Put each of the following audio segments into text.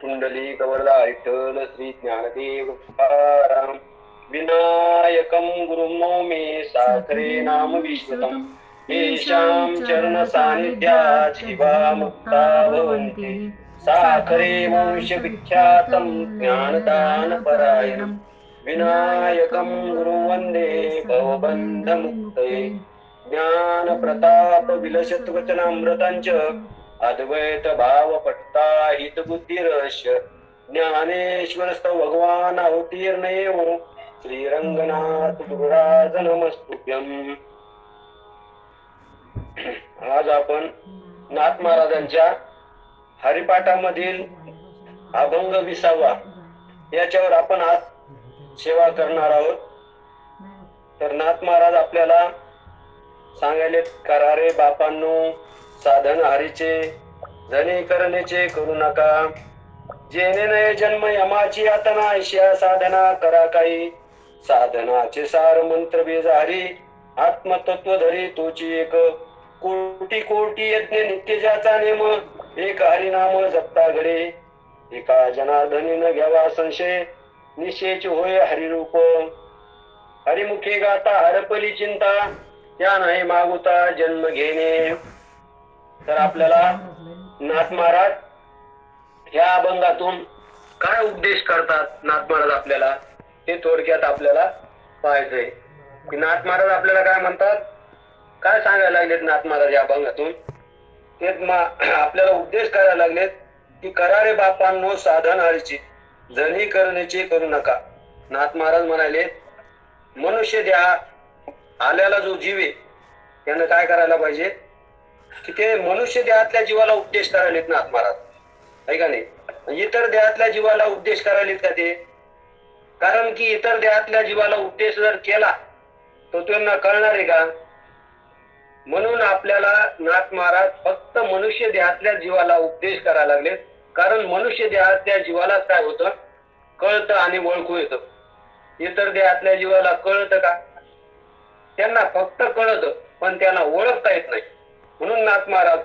पुंडली कवरदा विठ्ठल श्री ज्ञानदेव तुकाराम विनायकं गुरुं नौमि साखरे नाम विश्रुतम् येषां चरण सानिध्यात् जीवा मुक्ता भवन्ति साखरे वंश विख्यातं ज्ञानदान परायणम् विनायकं गुरुं वन्दे भवबन्धमुक्तये ज्ञान प्रताप विलसत वचनामृतांच अद्वैत भाव पट्टा हित बुद्धिरस्य ज्ञानेश्वर स्तव भगवान अवतीर्णेव श्रीरंगनाथ गुरुराज नमस्तुभ्यं. आज आपण नाथ महाराजांच्या हरिपाठामधील अभंग 20वा याच्यावर आपण आज सेवा करणार आहोत. तर नाथ महाराज आपल्याला सांगायले, करारे बापांनो साधन हरीचे जने करणेचे करू नका, जेणे नये जन्म यमाची यातना ऐशा साधना करा काही, साधनाचे सार मंत्र बीज हरी आत्मतत्व धरी तोची एक, कोटी कोटी यज्ञ नित्य ज्याचा नेम एक हरिनाम जपता घडे, एका जनार्दनी न घ्यावा संशय निश्चयचे होय हरिरूप, हरिमुखे गाता हरपली चिंता त्या नाही मागुता जन्म घेणे. तर आपल्याला नाथ महाराज ह्या अभंगातून काय उपदेश करतात नाथ महाराज आपल्याला, हे थोडक्यात आपल्याला पाहायचंय की नाथ महाराज आपल्याला काय म्हणतात, काय सांगायला लागलेत नाथ महाराज या अभंगातून. ते आपल्याला उपदेश करायला लागलेत की करारे बापांनो साधन हरीचे जणी करण्याचे करू नका. नाथ महाराज म्हणाले, मनुष्य द्या आल्याला जो जीव आहे त्यानं काय करायला पाहिजे की ते मनुष्य देहातल्या जीवाला उपदेश करायलेत नाथ महाराज, आहे का नाही. इतर देहातल्या जीवाला उपदेश करायलेत का ते, कारण की इतर देहातल्या जीवाला उपदेश जर केला तर त्यांना कळणार आहे का. म्हणून आपल्याला नाथ महाराज फक्त मनुष्य देहातल्या जीवाला उपदेश करायला लागलेत, कारण मनुष्य देहातल्या जीवाला काय होतं, कळतं आणि ओळखू येतं. इतर देहातल्या जीवाला कळतं का, त्यांना फक्त कळत पण त्यांना ओळखता येत नाही. म्हणून नाथ महाराज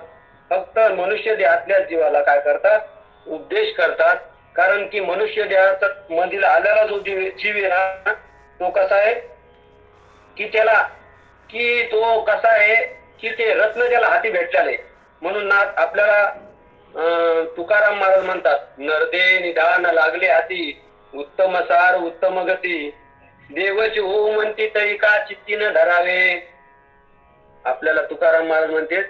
फक्त मनुष्य देहातल्या जीवाला काय करतात, उपदेश करतात. कारण की मनुष्य देहाचा मधील आलेला जो जीव आहे ना, तो कसा आहे की त्याला की तो कसा आहे की ते रत्न त्याला हाती भेटलेले. म्हणून नाथ आपल्याला तुकाराम महाराज म्हणतात, नरदे निधान लागले हाती उत्तम सार उत्तम गती, देवची हो म्हणते तरी का चित्तीनं धरावे. आपल्याला तुकाराम महाराज म्हणते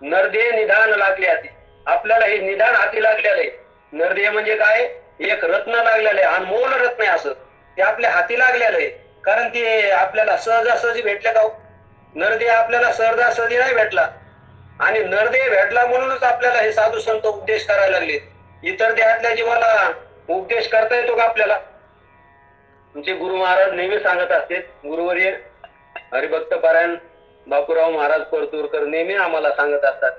नरदे निधान लागले हाती, आपल्याला हे निधान हाती लागलेलं आहे. नरदे म्हणजे काय, एक रत्न लागलेलं आहे, अनमोल रत्न आहे, असं ते आपल्या हाती लागलेलं आहे. कारण ते आपल्याला सहजासहजी भेटले का, नरदे आपल्याला सहजासहजी नाही भेटला. आणि नरदे भेटला म्हणूनच आपल्याला हे साधू संत उपदेश करायला लागले. इतर देहातल्या जीवाला उपदेश करता येतो का आपल्याला. तुमचे गुरु महाराज नेहमी सांगत असते, गुरुवर्य हरिभक्त पारायण बापूराव महाराज परतूरकर नेहमी आम्हाला सांगत असतात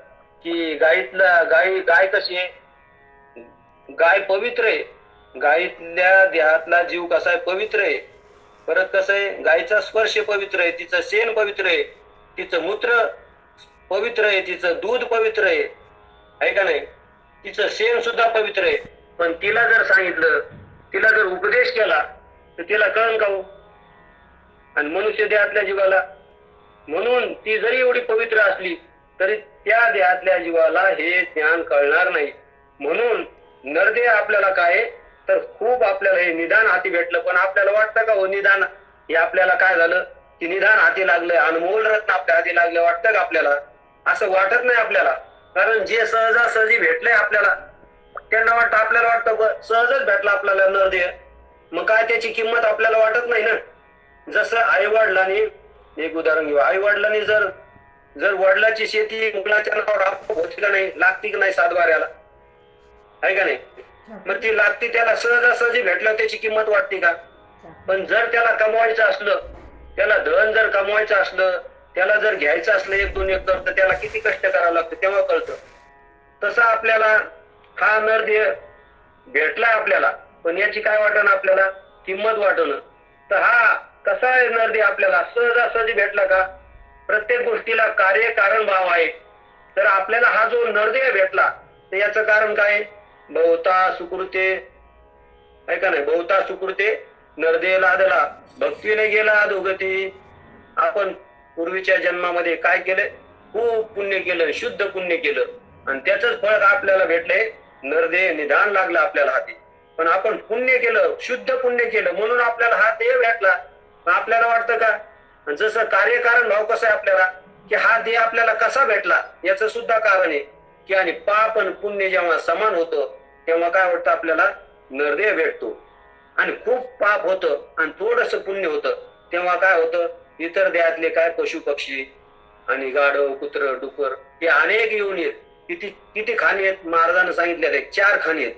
की गाय कशी आहे, गाय पवित्र आहे. गायीतल्या देहातला जीव कसा आहे, पवित्र आहे. परत कसं आहे, गायीचा स्पर्श पवित्र आहे, तिचं शेण पवित्र आहे, तिचं मूत्र पवित्र आहे, तिचं दूध पवित्र आहे का नाही, तिचं शेण सुद्धा पवित्र आहे. पण तिला जर सांगितलं, तिला जर उपदेश केला तर तिला कळण का हो. आणि मनुष्य देहातल्या जीवाला, म्हणून ती जरी एवढी पवित्र असली तरी त्या देहातल्या जीवाला हे ज्ञान कळणार नाही. म्हणून नरदे आपल्याला काय तर खूप आपल्याला हे निदान हाती भेटलं, पण आपल्याला वाटतं का हो निदान हे आपल्याला काय झालं की निदान हाती लागलंय, अनमोल रत्न आपल्या हाती लागलं, वाटतं का आपल्याला. असं वाटत नाही आपल्याला, कारण जे सहजासहजी भेटलंय आपल्याला त्यांना वाटतं, आपल्याला वाटतं सहजच भेटलं आपल्याला नरदे, मग काय त्याची किंमत आपल्याला वाटत नाही ना. जसं आई वडिलांनी, एक उदाहरण घेऊ, आई वडिलांनी जर वडिलाची शेती मुलाच्या नावावर होती का नाही, लागती की नाही सातबाऱ्याला, आहे का नाही. मग ती लागती, त्याला सहजासहजी भेटलं त्याची किंमत वाटते का. पण जर त्याला कमवायचं असलं, त्याला धन जर कमवायचं असलं, त्याला जर घ्यायचं असलं 1-2 एकर, तर त्याला किती कष्ट करावं लागतं तेव्हा कळतं. तसं आपल्याला हा नरदे भेटला आपल्याला, पण याची काय वाटणं आपल्याला, किंमत वाटणं. तर हा कसा आहे नरदे आपल्याला सहजासहजी भेटला का, प्रत्येक गोष्टीला कार्य कारण भाव आहे. तर आपल्याला हा जो नरदे भेटला तर याचं कारण काय, बहुता सुकृते, ऐका नाही, बहुता सुकृते नरदे लादला भक्तीने गेला अधोगती. आपण पूर्वीच्या जन्मामध्ये काय केलं? खूप पुण्य केलं, शुद्ध पुण्य केलं, आणि त्याच फळ आपल्याला भेटले, नरदेह निधान लागला आपल्याला हाती. पण आपण पुण्य केलं, शुद्ध पुण्य केलं, म्हणून आपल्याला हा देह भेटला. आपल्याला वाटतं का? जसं कार्यकारण भाव कसा आहे आपल्याला, की हा देह आपल्याला कसा भेटला याचं सुद्धा कारण आहे की, आणि पाप आणि पुण्य जेव्हा समान होतं तेव्हा काय वाटतं आपल्याला? नरदेह भेटतो. आणि खूप पाप होतं आणि थोडस पुण्य होतं तेव्हा काय होतं? इतर देहातले काय पशु पक्षी आणि गाढव कुत्र डुकर हे अनेक येऊन येत. किती किती खाणी आहेत? महाराजांना सांगितलेलं आहे 4 खाणी आहेत.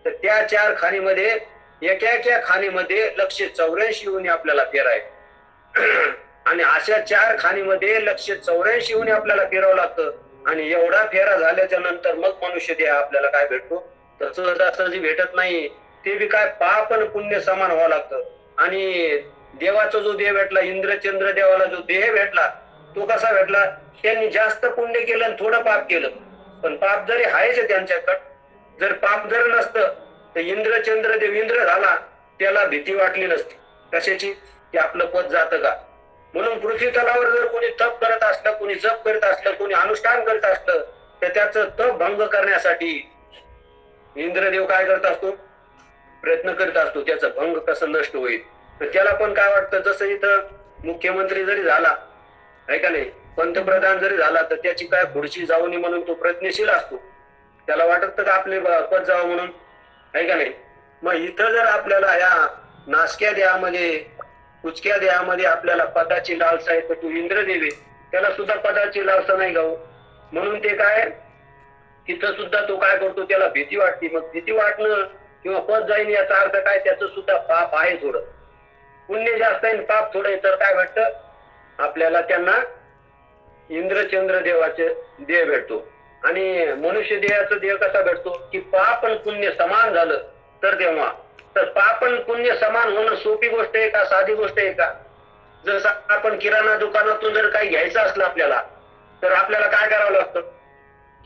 तर त्या 4 खाणीमध्ये एका खाणीमध्ये 184 येऊन आपल्याला फेराय आणि अशा 4 खाणीमध्ये 184 येऊन आपल्याला फेरावं लागतं. आणि एवढा फेरा झाल्याच्या नंतर मग मनुष्य देह आपल्याला काय भेटतो? तर सहजासहजी भेटत नाही. ते बी काय पाप आणि पुण्य समान व्हावं लागतं. आणि देवाचा जो देह भेटला, इंद्रचंद्र देवाला जो देह भेटला, तो कसा भेटला? त्यांनी जास्त पुण्य केलं आणि थोडं पाप केलं. पण पाप जरी आहेच त्यांच्याकडे, जर पाप जर नसतं तर इंद्रचंद्र देव इंद्र झाला, त्याला भीती वाटली नसती. कशाची? की आपलं पद जातं का. म्हणून पृथ्वी तलावर जर कोणी तप करत असलं, कोणी जप करत असलं, कोणी अनुष्ठान करत असलं, तर त्याचं तप भंग करण्यासाठी इंद्रदेव काय करत असतो? प्रयत्न करत असतो त्याचा भंग कसं नष्ट होईल. तर त्याला पण काय वाटतं, जसं इथं मुख्यमंत्री जरी झाला, आहे का नाही, पंतप्रधान जरी झाला, तर त्याची काय खुर्ची जाऊ नये म्हणून तो प्रयत्नशील असतो. त्याला वाटत का आपले पद जावं म्हणून, आहे का नाही. मग इथं जर आपल्याला या नासक्या देहामध्ये, कुचक्या देहामध्ये आपल्याला पदाची लालसा आहे, तर तू इंद्रदेव आहे, त्याला सुद्धा पदाची लालसा नाही गाऊ. म्हणून ते काय, तिथं सुद्धा तो काय करतो? त्याला भीती वाटते. मग भीती वाटणं किंवा पद जाईन याचा अर्थ काय? त्याचं सुद्धा पाप आहे थोडं. पुण्य जास्त आहे पाप थोडं, तर काय भेटतं आपल्याला? त्यांना इंद्रचंद्र देवाचे देह भेटतो. आणि मनुष्य देहाचा देह कसा भेटतो? की पाप आणि पुण्य समान झालं तर तेव्हा. तर पाप आणि पुण्य समान होणं सोपी गोष्ट आहे का? साधी गोष्ट आहे का? जसं आपण किराणा दुकानातून जर काही घ्यायचं असलं आपल्याला, तर आपल्याला काय करावं लागतं?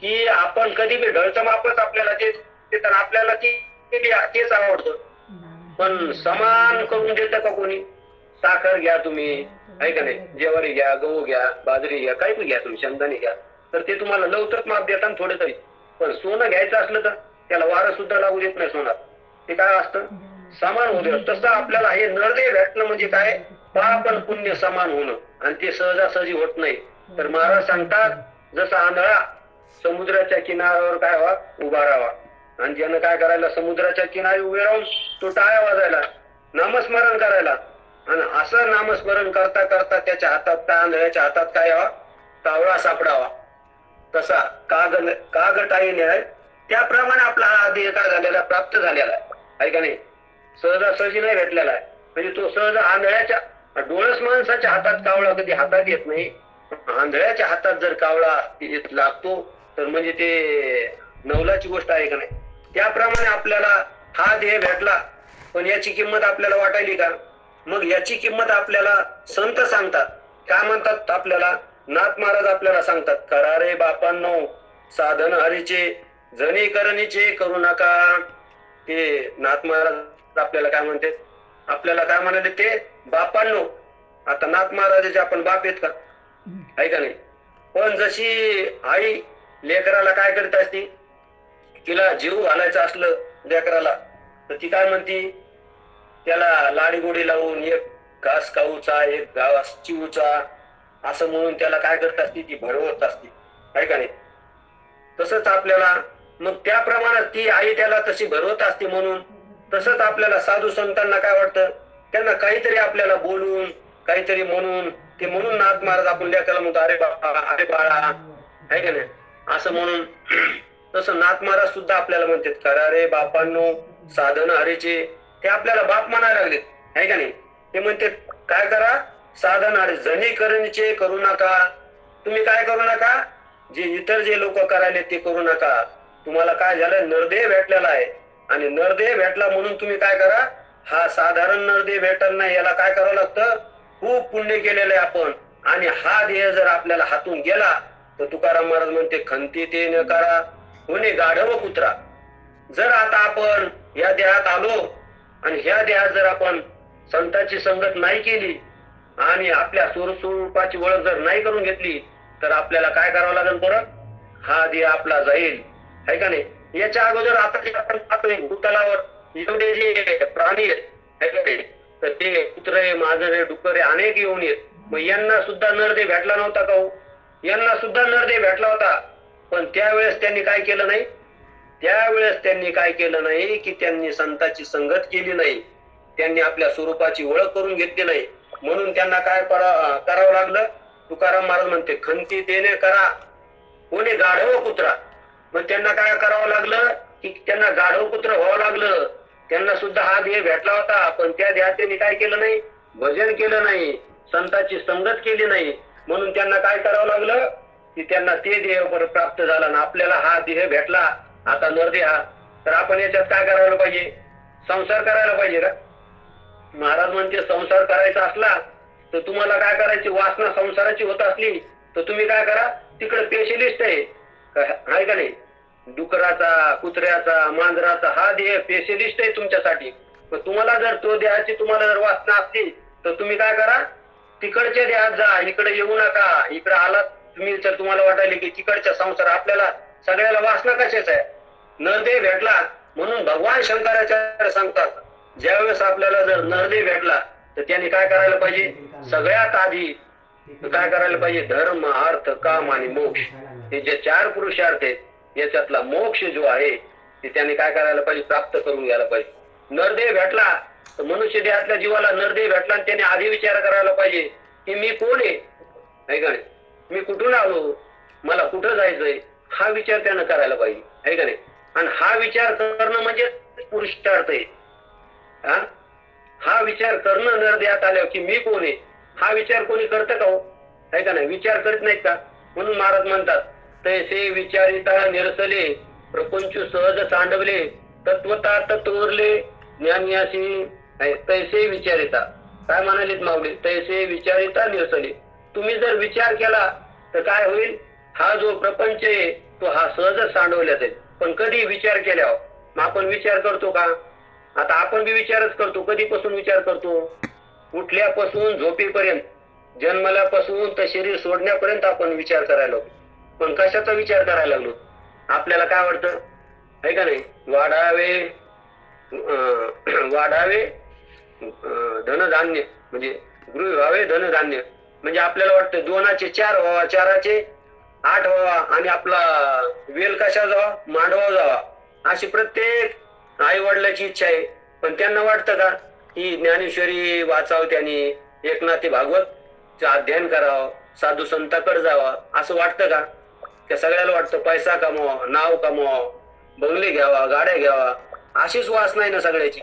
की आपण कधी बी ढळचं मापच आपल्याला ते तर आपल्याला तेच आवडतं. पण समान करून देतं का कोणी? साखर घ्या तुम्ही, आहे का नाही, ज्वारी घ्या, गहू घ्या, बाजरी घ्या, काही पण घ्या तुम्ही, शेंगदाणे घ्या, तर ते तुम्हाला लवकरच माप देतात थोडे तरी. पण सोनं घ्यायचं असलं तर त्याला वारं सुद्धा लागू देत नाही सोनात. ते काय असतं? समान होऊ दे. तसं आपल्याला हे नरदेह भेटणं म्हणजे काय? पाप आणि पुण्य समान होणं, आणि ते सहजासहजी होत नाही. तर महाराज सांगतात, जसा आंधळा समुद्राच्या किनाऱ्यावर काय व्हा? उभा राहावा. आणि ज्यानं काय करायला? समुद्राच्या किनारी उभे राहून तो टाळ्या वाजायला, नामस्मरण करायला. आणि असं नामस्मरण करता करता त्याच्या हातात, त्या आंधळ्याच्या हातात काय व्हावा? कावळा सापडावा. तसा कागटाईने आहे, त्याप्रमाणे आपला हा देह काय झालेला? प्राप्त झालेला आहे का नाही? सहजासहजी नाही भेटलेला आहे. म्हणजे तो सहज आंधळ्याच्या, डोळस माणसाच्या हातात कावळा कधी हातात येत नाही. आंधळ्याच्या हातात जर कावळा लागतो तर म्हणजे ते नवलाची गोष्ट आहे का नाही? त्याप्रमाणे आपल्याला हा देह भेटला, पण याची किंमत आपल्याला वाटायली का? मग याची किंमत आपल्याला संत सांगतात. काय म्हणतात आपल्याला? नाथ महाराज आपल्याला सांगतात, करा रे बापांनो साधन हरीचे, जणी करणीचे करू नका. ते नाथ महाराज आपल्याला काय म्हणते? आपल्याला काय म्हणाले ते? बापांनो. आता नाथ महाराजाचे आपण बाप आहेत का? आहे का नाही? पण जशी आई लेकराला काय करत असते, तिला जीव घालायचं असलं लेकराला, तर ती काय म्हणती? त्याला लाडी गोडी लावून एक घास खाऊचा, एक घास चिवचा, असं म्हणून त्याला काय करत असते? ती भरवत असते, आहे का नाही? तसंच आपल्याला, मग त्या प्रमाणात ती आई त्याला तशी भरवत असते. म्हणून तसंच आपल्याला साधू संतांना काय वाटतं? त्यांना काहीतरी आपल्याला बोलून, काहीतरी म्हणून, ते म्हणून नाथ महाराज आपण लेकराला म्हणतो, अरे बाबा, अरे बाळा, आहे का नाही, असं म्हणून. तसं नाथ महाराज सुद्धा आपल्याला म्हणतात, करा रे बापांनो साधन हरीचे. ते आपल्याला बाप म्हणायला लागलेत, आहे का नाही? ते म्हणते काय करा? साधन हरी, जणी करणीचे करू नका. तुम्ही काय करू नका? जे इतर जे लोक करायले ते करू नका. तुम्हाला काय झालं? नरदेह भेटलेला आहे, आणि नरदेह भेटला म्हणून तुम्ही काय करा? हा साधारण नरदेह भेटल नाही, याला काय करावं लागतं? खूप पुण्य केलेलं आहे आपण. आणि हा देह जर आपल्याला हातून गेला तर तुकाराम महाराज म्हणते, खंती ते न करा होणे गाढव कुत्रा. जर आता आपण या देहात आलो आणि ह्या देहात जर आपण संतांची संगत नाही केली आणि आपल्या स्वरूपाची ओळख जर नाही करून घेतली तर आपल्याला काय करावं लागेल परत? हा देह आपला जाईल, आहे का नाही? याच्या अगोदर आता जे आपण पाहतोय भूतलावर एवढे जे प्राणी आहेत, तर ते कुत्रे, मांजरे, डुकरे अनेक येऊन येत. मग यांना सुद्धा नरदेह भेटला नव्हता का हो? यांना सुद्धा नरदेह भेटला होता, पण त्यावेळेस त्यांनी काय केलं नाही? त्यावेळेस त्यांनी काय केलं नाही की त्यांनी संतांची संगत केली नाही, त्यांनी आपल्या स्वरूपाची ओळख करून घेतली नाही. म्हणून त्यांना काय करावं लागलं? तुकाराम महाराज म्हणते, खंती तेने करा कोणी गाढव कुत्रा. मग त्यांना काय करावं लागलं की त्यांना गाढव कुत्र व्हावं लागलं. त्यांना सुद्धा हा देह भेटला होता, पण त्या देहात त्यांनी काय केलं नाही? भजन केलं नाही, संतांची संगत केली नाही. म्हणून त्यांना काय करावं लागलं की त्यांना ते देह परत प्राप्त झाला ना आपल्याला हा देह भेटला आता नरदेह. तर आपण याच्यात काय करायला पाहिजे? संसार करायला पाहिजे का? महाराज म्हणते संसार करायचा असला तर तुम्हाला काय करायची? वासना संसाराची होत असली तर तुम्ही काय करा? तिकडे स्पेशलिस्ट आहे का नाही? डुकराचा, कुत्र्याचा, मांजराचा हा देह स्पेशलिस्ट आहे तुमच्यासाठी. पण तुम्हाला जर तो देहाची तुम्हाला जर वासना असली तर तुम्ही काय करा? तिकडच्या देहात जा, इकडे येऊ नका. इकडे आलात तुम्ही तर तुम्हाला वाटायले की तिकडच्या संसार, आपल्याला सगळ्याला वासना कशाच आहे? नरदेह भेटला. म्हणून भगवान शंकराचार्य सांगतात, ज्यावेळेस आपल्याला जर नरदेह भेटला तर त्याने काय करायला पाहिजे? सगळ्यात आधी काय करायला पाहिजे? धर्म, अर्थ, काम आणि मोक्ष हे जे 4 पुरुषार्थ आहेत याच्यातला मोक्ष जो आहे ते त्याने काय करायला पाहिजे? प्राप्त करून घ्यायला पाहिजे. नरदेह भेटला तर मनुष्य देहातल्या जीवाला नरदेह भेटला आणि त्याने आधी विचार करायला पाहिजे की मी कोण आहे का नाही? मी कुठून आलो, मला कुठं जायचंय, हा विचार त्यानं करायला पाहिजे, आहे का नाही? आणि हा विचार करणं म्हणजे पुरुषार्थ आहे. हा विचार करणं नरदेहात आल्यावर की मी कोण आहे हा विचार कोणी करतं का हो? आहे का नाही? विचार करत नाहीत का? म्हणून महाराज म्हणतात, तैसे विचारिता निरसले प्रपंच सहज सांडवले तत्वता तत्वरले ज्ञानियासी. तैसे विचारिता काय म्हणालेत माऊली? तैसे विचारिता निरसले. तुम्ही जर विचार केला तर काय होईल? हा जो प्रपंच आहे तो हा सहजच सांडवल्यात आहे. पण कधी विचार केल्यावर? मग आपण विचार करतो का? आता आपण बी विचारच करतो. कधीपासून विचार करतो? उठल्यापासून झोपेपर्यंत, जन्मल्यापासून तर शरीर सोडण्यापर्यंत आपण विचार करायला लागलो. पण कशाचा विचार करायला लागलो? आपल्याला काय वाटतं, आहे का नाही? वाढावे धनधान्य, म्हणजे गृह व्हावे धनधान्य. म्हणजे आपल्याला वाटतं 2चे 4 व्हावा, 4चे 8 व्हावा आणि आपला वेल कशा जावा? मांडवा जावा, अशी प्रत्येक आई वडिलाची इच्छा आहे. पण त्यांना वाटतं का ही ज्ञानेश्वरी वाचाव, त्यांनी एकनाथी भागवत अध्ययन करावं, साधू संताकडे जावा, असं वाटतं का? त्या सगळ्याला वाटतं पैसा कमवा, नाव कमवा, बंगले घ्यावा, गाड्या घ्यावा, अशीच वासना आहे ना सगळ्याची.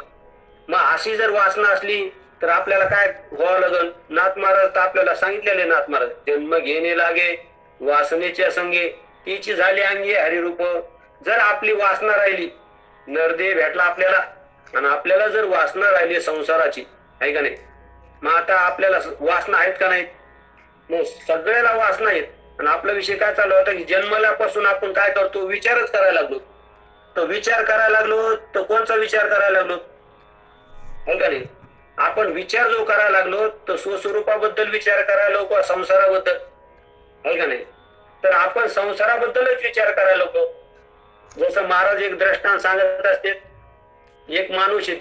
मग अशी जर वासना असली तर आपल्याला काय व्हावं लागल? नाथ महाराज तर आपल्याला सांगितलेले, नाथ महाराज, जन्म घेणे लागे वासनेच्या संगे तिची झाली अंगी हरिरूप. जर आपली वासना राहिली, नरदेह भेटला आपल्याला आणि आपल्याला जर वासना राहिली संसाराची, आहे का नाही? मग आता आपल्याला वासना आहेत का नाहीत? मग सगळ्याला वासना आहेत. आणि आपला विषय काय चालू होता की जन्मल्यापासून आपण काय करतो? विचारच करायला लागलो. तर विचार करायला लागलो तर कोणचा विचार करायला लागलो? आहे का नाही? आपण विचार जो करायला लागलो तर स्वस्वरूपाबद्दल विचार करायला लागलो, संसाराबद्दल, आहे का नाही? तर आपण संसाराबद्दलच विचार करायला लागलो. जसं महाराज एक दृष्टांत सांगत असते. एक माणूस आहे,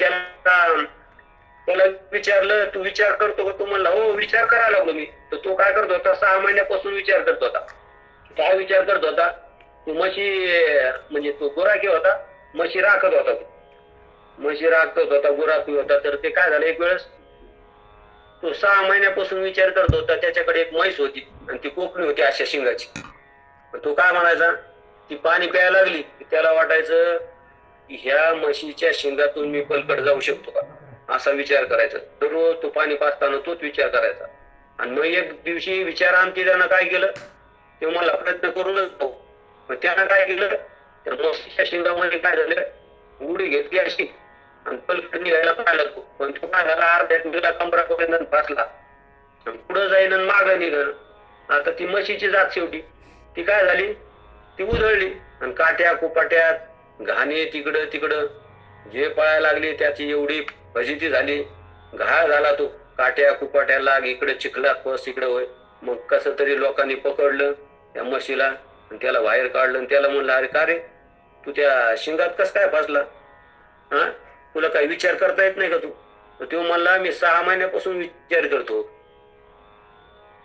त्याला विचारलं तू विचार करतो का? तू म्हणला हो विचार करायला लागलो मी. तर तो काय करत होता? 6 महिन्यापासून विचार करत होता. काय विचार करत होता? तो म्हशी, म्हणजे तो गुराखी होता, म्हशी राखत होता. म्हशी राखत होता, गुराखी होता. तर ते काय झालं, एक वेळेस तो 6 महिन्यापासून विचार करत होता. त्याच्याकडे एक म्हैस होती आणि ती कोकणी होती अशा शिंगाची. तो काय म्हणायचा? ती पाणी प्यायला लागली, त्याला वाटायचं की ह्या म्हशीच्या शिंगातून मी पलकड जाऊ शकतो का, असा विचार करायचा. दररोज तो पाणी पाजताना तोच विचार करायचा. आणि मग एक दिवशी विचारांती त्यानं काय केलं, ते मला प्रयत्न करूनच पाहू. मग त्यानं काय केलं, त्या म्हशीच्या शिंगामध्ये काय झालं, उडी घेतली अशी आणि पलकड निघायला पाहिला तो. पण तो काय झाला, अर्ध्यात गेला, कमरापर्यंत फासला. पुढं जाईन आणि मागं निघाल. आता ती म्हशीची जात शेवटी ती काय झाली, ती उधळली आणि काट्या कुपाट्यात घाणे तिकडं तिकडं जे पळायला लागले त्याची एवढी फजिती झाली, घाळ झाला तो, काट्या कुपाट्या लाग, इकडे चिखलात बस, इकडे होय. मग कसं तरी लोकांनी पकडलं त्या म्हशीला आणि त्याला बाहेर काढलं आणि त्याला म्हणलं, अरे का रे तू त्या शिंगात कस काय फसला, हा तुला काही विचार करता येत नाही का तू? तो म्हणला, मी 6 महिन्यापासून विचार करतो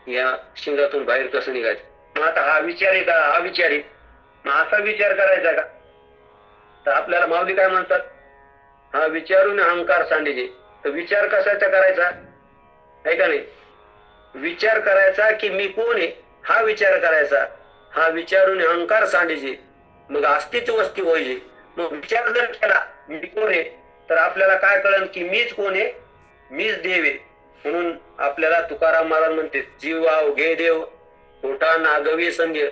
या शिंगातून बाहेर कसं निघायचं. मग आता हा विचार आहे का? हा विचार आहे, मग असा विचार करायचा का? तर आपल्याला माऊली काय म्हणतात, हा विचारून अहंकार सांडीजे. तर विचार कशाचा करायचा आहे का नाही? विचार करायचा की मी कोण आहे हा विचार करायचा. हा विचारून अहंकार सांडीजे, मग अस्तित्व वस्ती व्हायचे. मग विचार जर केला मी कोण आहे, तर आपल्याला काय कळेल की मीच कोण आहे, मीच देव आहे. म्हणून आपल्याला तुकाराम महाराज म्हणते, जीव घे देव खोटा नागवी संगे.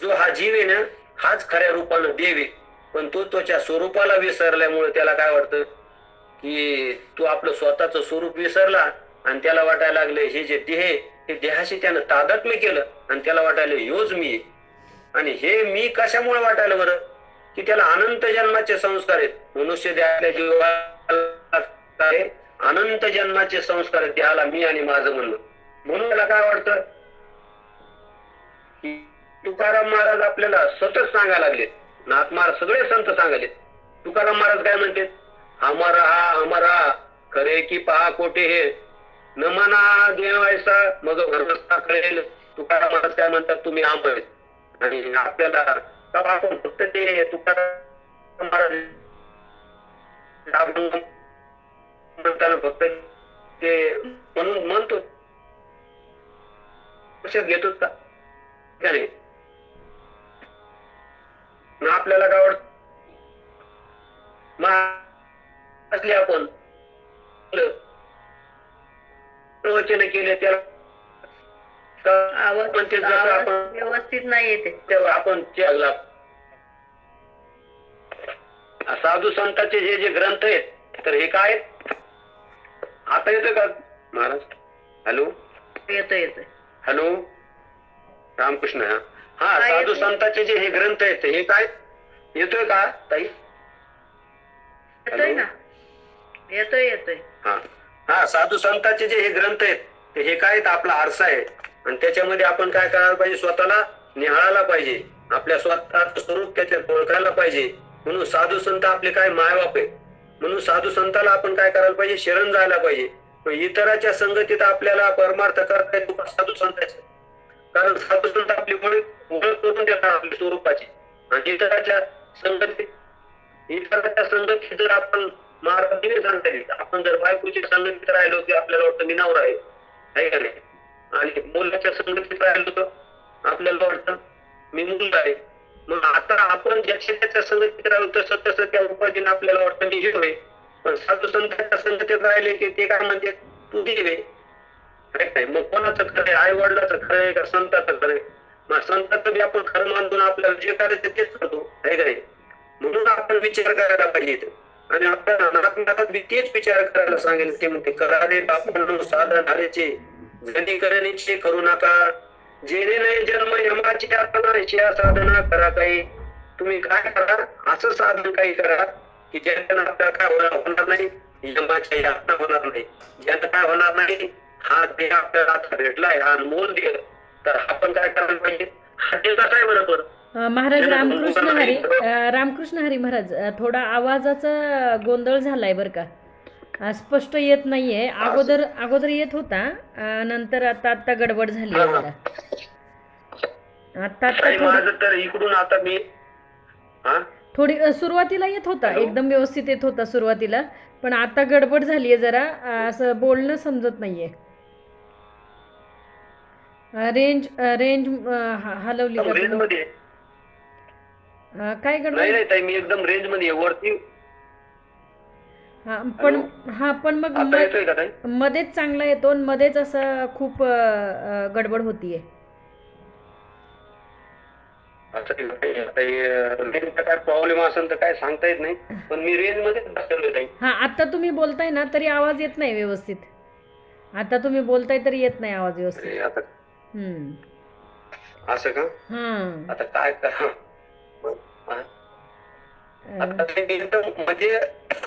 जो हा जीव आहे ना, हाच खऱ्या रूपानं देव आहे. पण तो त्याच्या स्वरूपाला विसरल्यामुळे त्याला काय वाटतं की तू आपलं स्वतःचं स्वरूप विसरला आणि त्याला वाटायला लागले हे जे देह, हे देहाशी त्यानं तादात्म्य केलं आणि त्याला वाटायला ह्योच मी आहे. आणि हे मी कशामुळे वाटायला बरं, की त्याला अनंत जन्माचे संस्कार आहेत. मनुष्य देहाच्या जीवाला अनंत जन्माचे संस्कार आहेत, त्याला मी आणि माझं म्हणलं. म्हणून त्याला काय वाटतं, तुकाराम महाराज आपल्याला सतत सांगायला लागले, नाथ महाराज सगळे संत सांगाले. तुकाराम महाराज काय म्हणते, अमरा खरे की पहा कोठे हे, न मना देवायचा मग भरवसा कळेल. तुकाराम महाराज काय म्हणतात, तुम्ही आंबे. आणि आपल्याला आपण फक्त ते तुकाराम महाराज म्हणताना फक्त ते म्हणून म्हणतो घेतोच का नाही? आपल्याला काय वाटत, असले आपण प्रवचन केले त्याला आपण व्यवस्थित नाही येते, तेव्हा आपण साधू संतांचे जे जे ग्रंथ आहेत, तर हे काय आता येतोय का महाराज? हॅलो, येतोय. हॅलो, रामकृष्ण. हा साधू संतांचे जे हे ग्रंथ आहेत, हे काय येतोय का ताई? येतोय ना, येतोय. हा हा साधू संतांचे जे हे ग्रंथ आहेत, हे काय, आपला आरसा आहे. आणि त्याच्यामध्ये आपण काय करायला पाहिजे, स्वतःला निहाळायला पाहिजे, आपल्या स्वतःचं स्वरूप त्याच्यात ओळखायला पाहिजे. म्हणून साधू संत आपले काय मायबाप आहे. म्हणून साधू संताला आपण काय करायला पाहिजे, शरण जायला पाहिजे. इतराच्या संगतीत आपल्याला परमार्थ करता येतो साधू संतांचे, कारण साधू संत आपली ओळख करून देतात आपल्या स्वरूपाची. आणि इतराच्या संगतीत जर आपण महाराज सांगता येईल, आपण जर बायकोच्या संगतीत राहिलो की आपल्याला वाटतं मी नवरा आहे का नाही, आणि मुलाच्या संगतीत राहिलो तर आपल्याला वाटतं मी मुलगा आहे. मग आता आपण ज्याच्या त्याच्या संगतीत राहिलो तसं तसं त्या उपाधीने आपल्याला वाटतं मी जीव आहे. पण साधू संतांच्या संगतीत राहिले की ते काय म्हणते, तू देव आहे. मग कोणाचं खरं आहे, आई वडिलाचं खरं आहे का संताचं खरं आहे? मग संताचं बी आपण खरं मानून आपल्याला जे करायचं तेच करतो, आहे का नाही? म्हणून आपण विचार करायला पाहिजे. आणि आपल्याला नाथ बी तेच विचार करायला सांगेल. ते म्हणते, करारे आपण साधन हरेचे जनी करण्याचे करू नका, जेणे नाही जन्म यमाची यातना साधना करा. काही तुम्ही काय करा, असं साधन काही करा की ज्याच्यानं आपल्याला काय होणार नाही, यमाच्या यातना होणार नाही. ज्यानं काय होणार नाही, हा देह आपल्याला आता भेटलाय, हा अनमोल देह. तर आपण काय करायला पाहिजे, हा देह कसा आहे बरोबर. महाराज रामकृष्ण हरी महाराज, थोडा आवाजाचा गोंधळ झालाय बर का, स्पष्ट येत नाहीये. अगोदर येत होता, नंतर आता गडबड झाली आहे. आता तर इकडून आता मी थोडी सुरुवातीला येत होता, एकदम व्यवस्थित येत होता सुरुवातीला, पण आता गडबड झालीये जरा, असं बोलणं समजत नाहीये. रेंज हलवली का तुम्ही? काय गडबड? नाही ताई, मी एकदम रेंज मध्ये वरती. पण मग मध्येच चांगला येतो, मध्येच असं खूप गडबड होतीये. काय प्रॉब्लेम असेल तर काय सांगता येत नाही, पण मी रेंज मध्ये बसलोय. हा, आता तुम्ही बोलताय ना तरी आवाज येत नाही व्यवस्थित. आता तुम्ही बोलताय तरी येत नाही आवाज व्यवस्थित. असं का? आता काय करा, अं, आता ते एकदम म्हणजे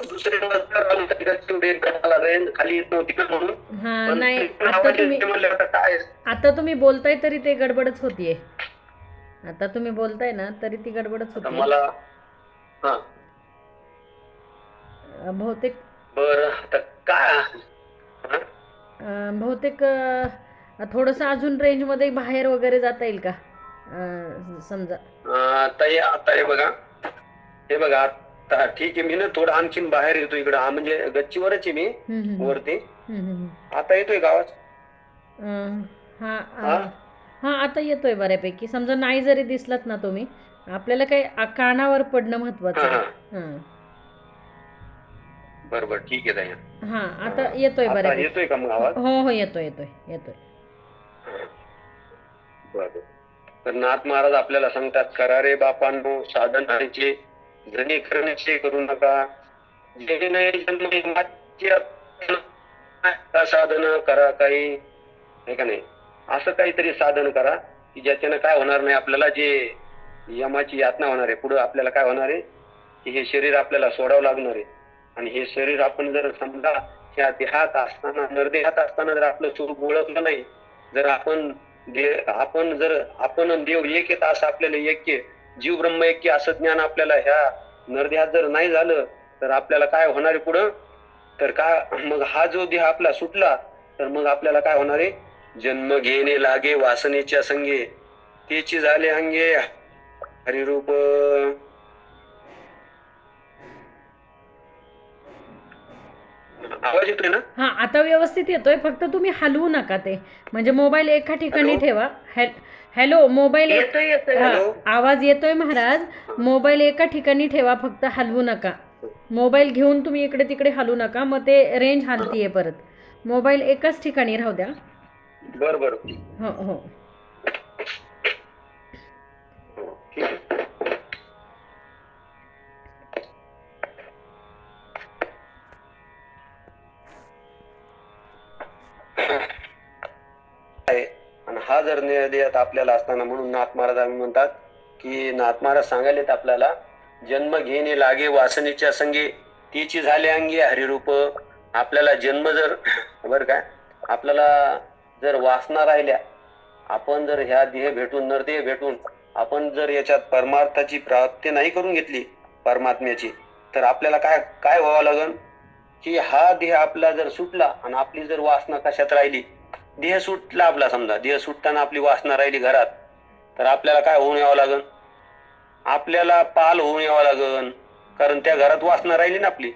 दुसरे नंतर आलं तर तेवढे गडाला रेंज खाली येत नव्हती ना म्हणून. हा पण नाही, तरी पण आता आवाज तुम्ही येते म्हणलं आता काय. आता तुम्ही बोलताय तरी ते गडबडच होतीये. आता तुम्ही बोलताय ना तरी ती गडबडच आता होतीये. मला हा बहुतेक बरं आता काय हा? बहुतेक थोडंसं अजून रेंजमध्ये बाहेर वगैरे जाता येईल का? समजा. आता हे बघा, हे बघा आता ठीक आहे. मी ना थोडं आणखीन बाहेर येतो इकडं. हा म्हणजे गच्चीवरच आहे मी हम्म, हम्म, हम्म. वरती. हम्म, हम्म, हम्म. आता येतोय का आवाज? अं, हा हा हा आता येतोय बऱ्यापैकी. समजा नाही जरी दिसलात ना तुम्ही, आपल्याला काही कानावर पडणं महत्वाचं हा आहे. हा हां बरोबर ठीक आहे ताई. हां आता हा. येतोय आता बऱ्यापैकी. येतोय का मग आवाज? हो हो येतोय येतोय येतोय. हा. बरं. तर नाथ महाराज आपल्याला सांगतात, करा रे बापांनो साधन हरीचे, जणी करण्याचे करू नका. जे नाही जन्म मागचे साधन करा काही, आहे का नाही. असं काहीतरी साधन करा की ज्याच्यानं काय होणार नाही, आपल्याला जे यमाची यातना होणार आहे, पुढे आपल्याला काय होणार आहे की हे शरीर आपल्याला सोडावं लागणार आहे. आणि हे शरीर आपण जर समजा ह्या देहात असताना, नरदेहात असताना जर आपलं स्वरूप ओळखलं नाही, जर आपण आपण देव एक येत असं आपल्याला ऐक्य, जीव ब्रह्म ऐक्य असं ज्ञान आपल्याला ह्या नरदेहात जर नाही झालं, तर आपल्याला काय होणार आहे पुढं. तर काय मग हा जो देह आपला सुटला, तर मग आपल्याला काय होणार आहे, जन्म घेणे लागे वासनेच्या संगे, तेची झाले अंगे हरिरूप. आवाज येतोय ना? हां आता व्यवस्थित येतोय. फक्त तुम्ही हलवू नका ते. म्हणजे मोबाईल एका ठिकाणी हॅलो ठेवा. हॅलो मोबाईल येतोय हां हॅलो. आवाज येतोय महाराज. मोबाईल एका ठिकाणी ठेवा, फक्त हलवू नका. मोबाईल घेऊन तुम्ही इकडे तिकडे हलवू नका, मग ते रेंज हलतीये परत. मोबाईल एकाच ठिकाणी राहू द्या. बर बर हो हो ठीक आहे. आहे. आणि हा जर निर्देहात आपल्याला असताना, म्हणून नाथ महाराज आम्ही म्हणतात की नाथ महाराज सांगायलेत आपल्याला, जन्म घेणे लागे वासनेच्या संगे, तिची झाले अंगी हरिरूप. आपल्याला जन्म जर बर काय आपल्याला जर वासना राहिल्या, आपण जर ह्या देह भेटून नरदेह भेटून आपण जर याच्यात परमार्थाची प्राप्ती नाही करून घेतली परमात्म्याची, तर आपल्याला काय काय व्हावं लागेल की हा देह आपला जर सुटला आणि आपली जर वासना कशात राहिली, देह सुटला आपला, समजा देह सुटताना आपली वासना राहिली घरात, तर आपल्याला काय होऊन यावं लागेल, आपल्याला पाल होऊन यावं लागेल. कारण त्या घरात वासना राहिली ना आपली.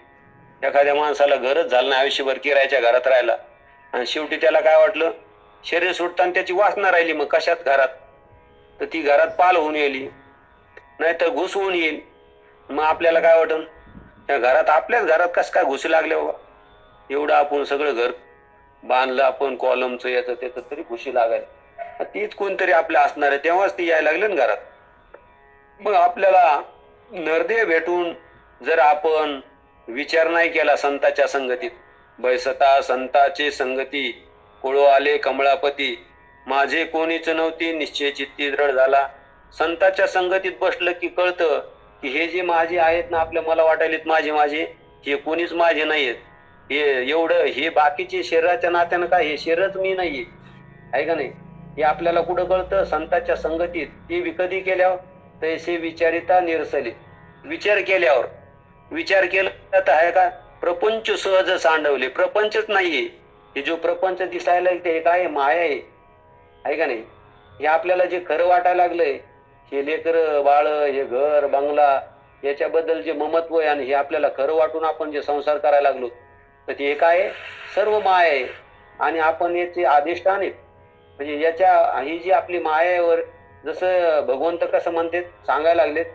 एखाद्या माणसाला घरच झालं नाही आयुष्यभर, किरायच्या घरात राहिला, आणि शेवटी त्याला काय वाटलं, शरीर सुटताना त्याची वासना राहिली, मग कशात घरात, तर ती घरात पाल होऊन येईल, नाहीतर घुस होऊन येईल. मग आपल्याला काय वाटल, त्या घरात आपल्याच घरात कसं काय घुसू लागले बाबा, एवढं आपण सगळं घर बांधलं आपण कॉलमचं याचं त्याचं, तरी घुशी लागायला, तीच कोणतरी आपल्या असणार आहे, तेव्हाच ती यायला लागली ना घरात. मग आपल्याला नरदेह भेटून जर आपण विचार नाही केला संताच्या संगतीत, बैसता संताचे संगती, कोळो आले कमळापती, माझे कोणीच नव्हती निश्चय चित्ती दृढ झाला. संताच्या संगतीत बसलं की कळतं की हे जे माझे आहेत ना, आपल्या मला वाटायलेत माझे माझे, हे कोणीच माझे नाहीयेत. हे एवढं हे बाकीचे शरीराच्या नात्यानं काय, हे शरीरच मी नाहीये, आहे का नाही. हे आपल्याला कुठं कळतं, संताच्या संगतीत. ते कधी केल्यावर, तैसे विचारिता निरसले, विचार केल्यावर. विचार केला तर आहे का, प्रपंच सहज सांडवले, प्रपंचच नाहीये. हे जो प्रपंच दिसायला ते काय माया आहे का नाही. हे आपल्याला जे खरं वाटायला लागलंय, हे लेकर बाळ, हे घर बंगला, याच्याबद्दल जे ममत्व आहे, आणि हे आपल्याला खरं वाटून आपण जे संसार करायला लागलो, तर ते काय सर्व माया आहे. आणि आपण याचे अधिष्ठान आहेत. म्हणजे याच्या ही जी आपली मायावर, जसं भगवंत कसं म्हणते सांगायला लागलेत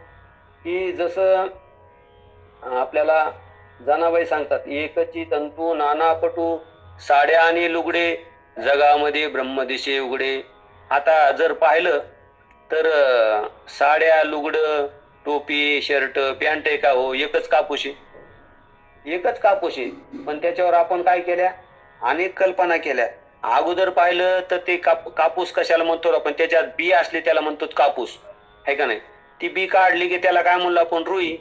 की, जसं आपल्याला जनाबाई सांगतात, एकची तंतू नाना पटू, साड्या आणि लुगडे, जगामध्ये ब्रह्मदिशे उघडे. आता जर पाहिलं तर साड्या लुगडं टोपी शर्ट पॅन्ट आहे का, हो एकच कापूस आहे, एकच कापूस आहे. पण त्याच्यावर आपण काय केल्या, अनेक कल्पना केल्या. अगोदर पाहिलं तर ते कापूस कशाला म्हणतो आपण, त्याच्यात बी असले त्याला म्हणतो कापूस, आहे का नाही. ती बी काढली की त्याला काय म्हणलं आपण, रुई.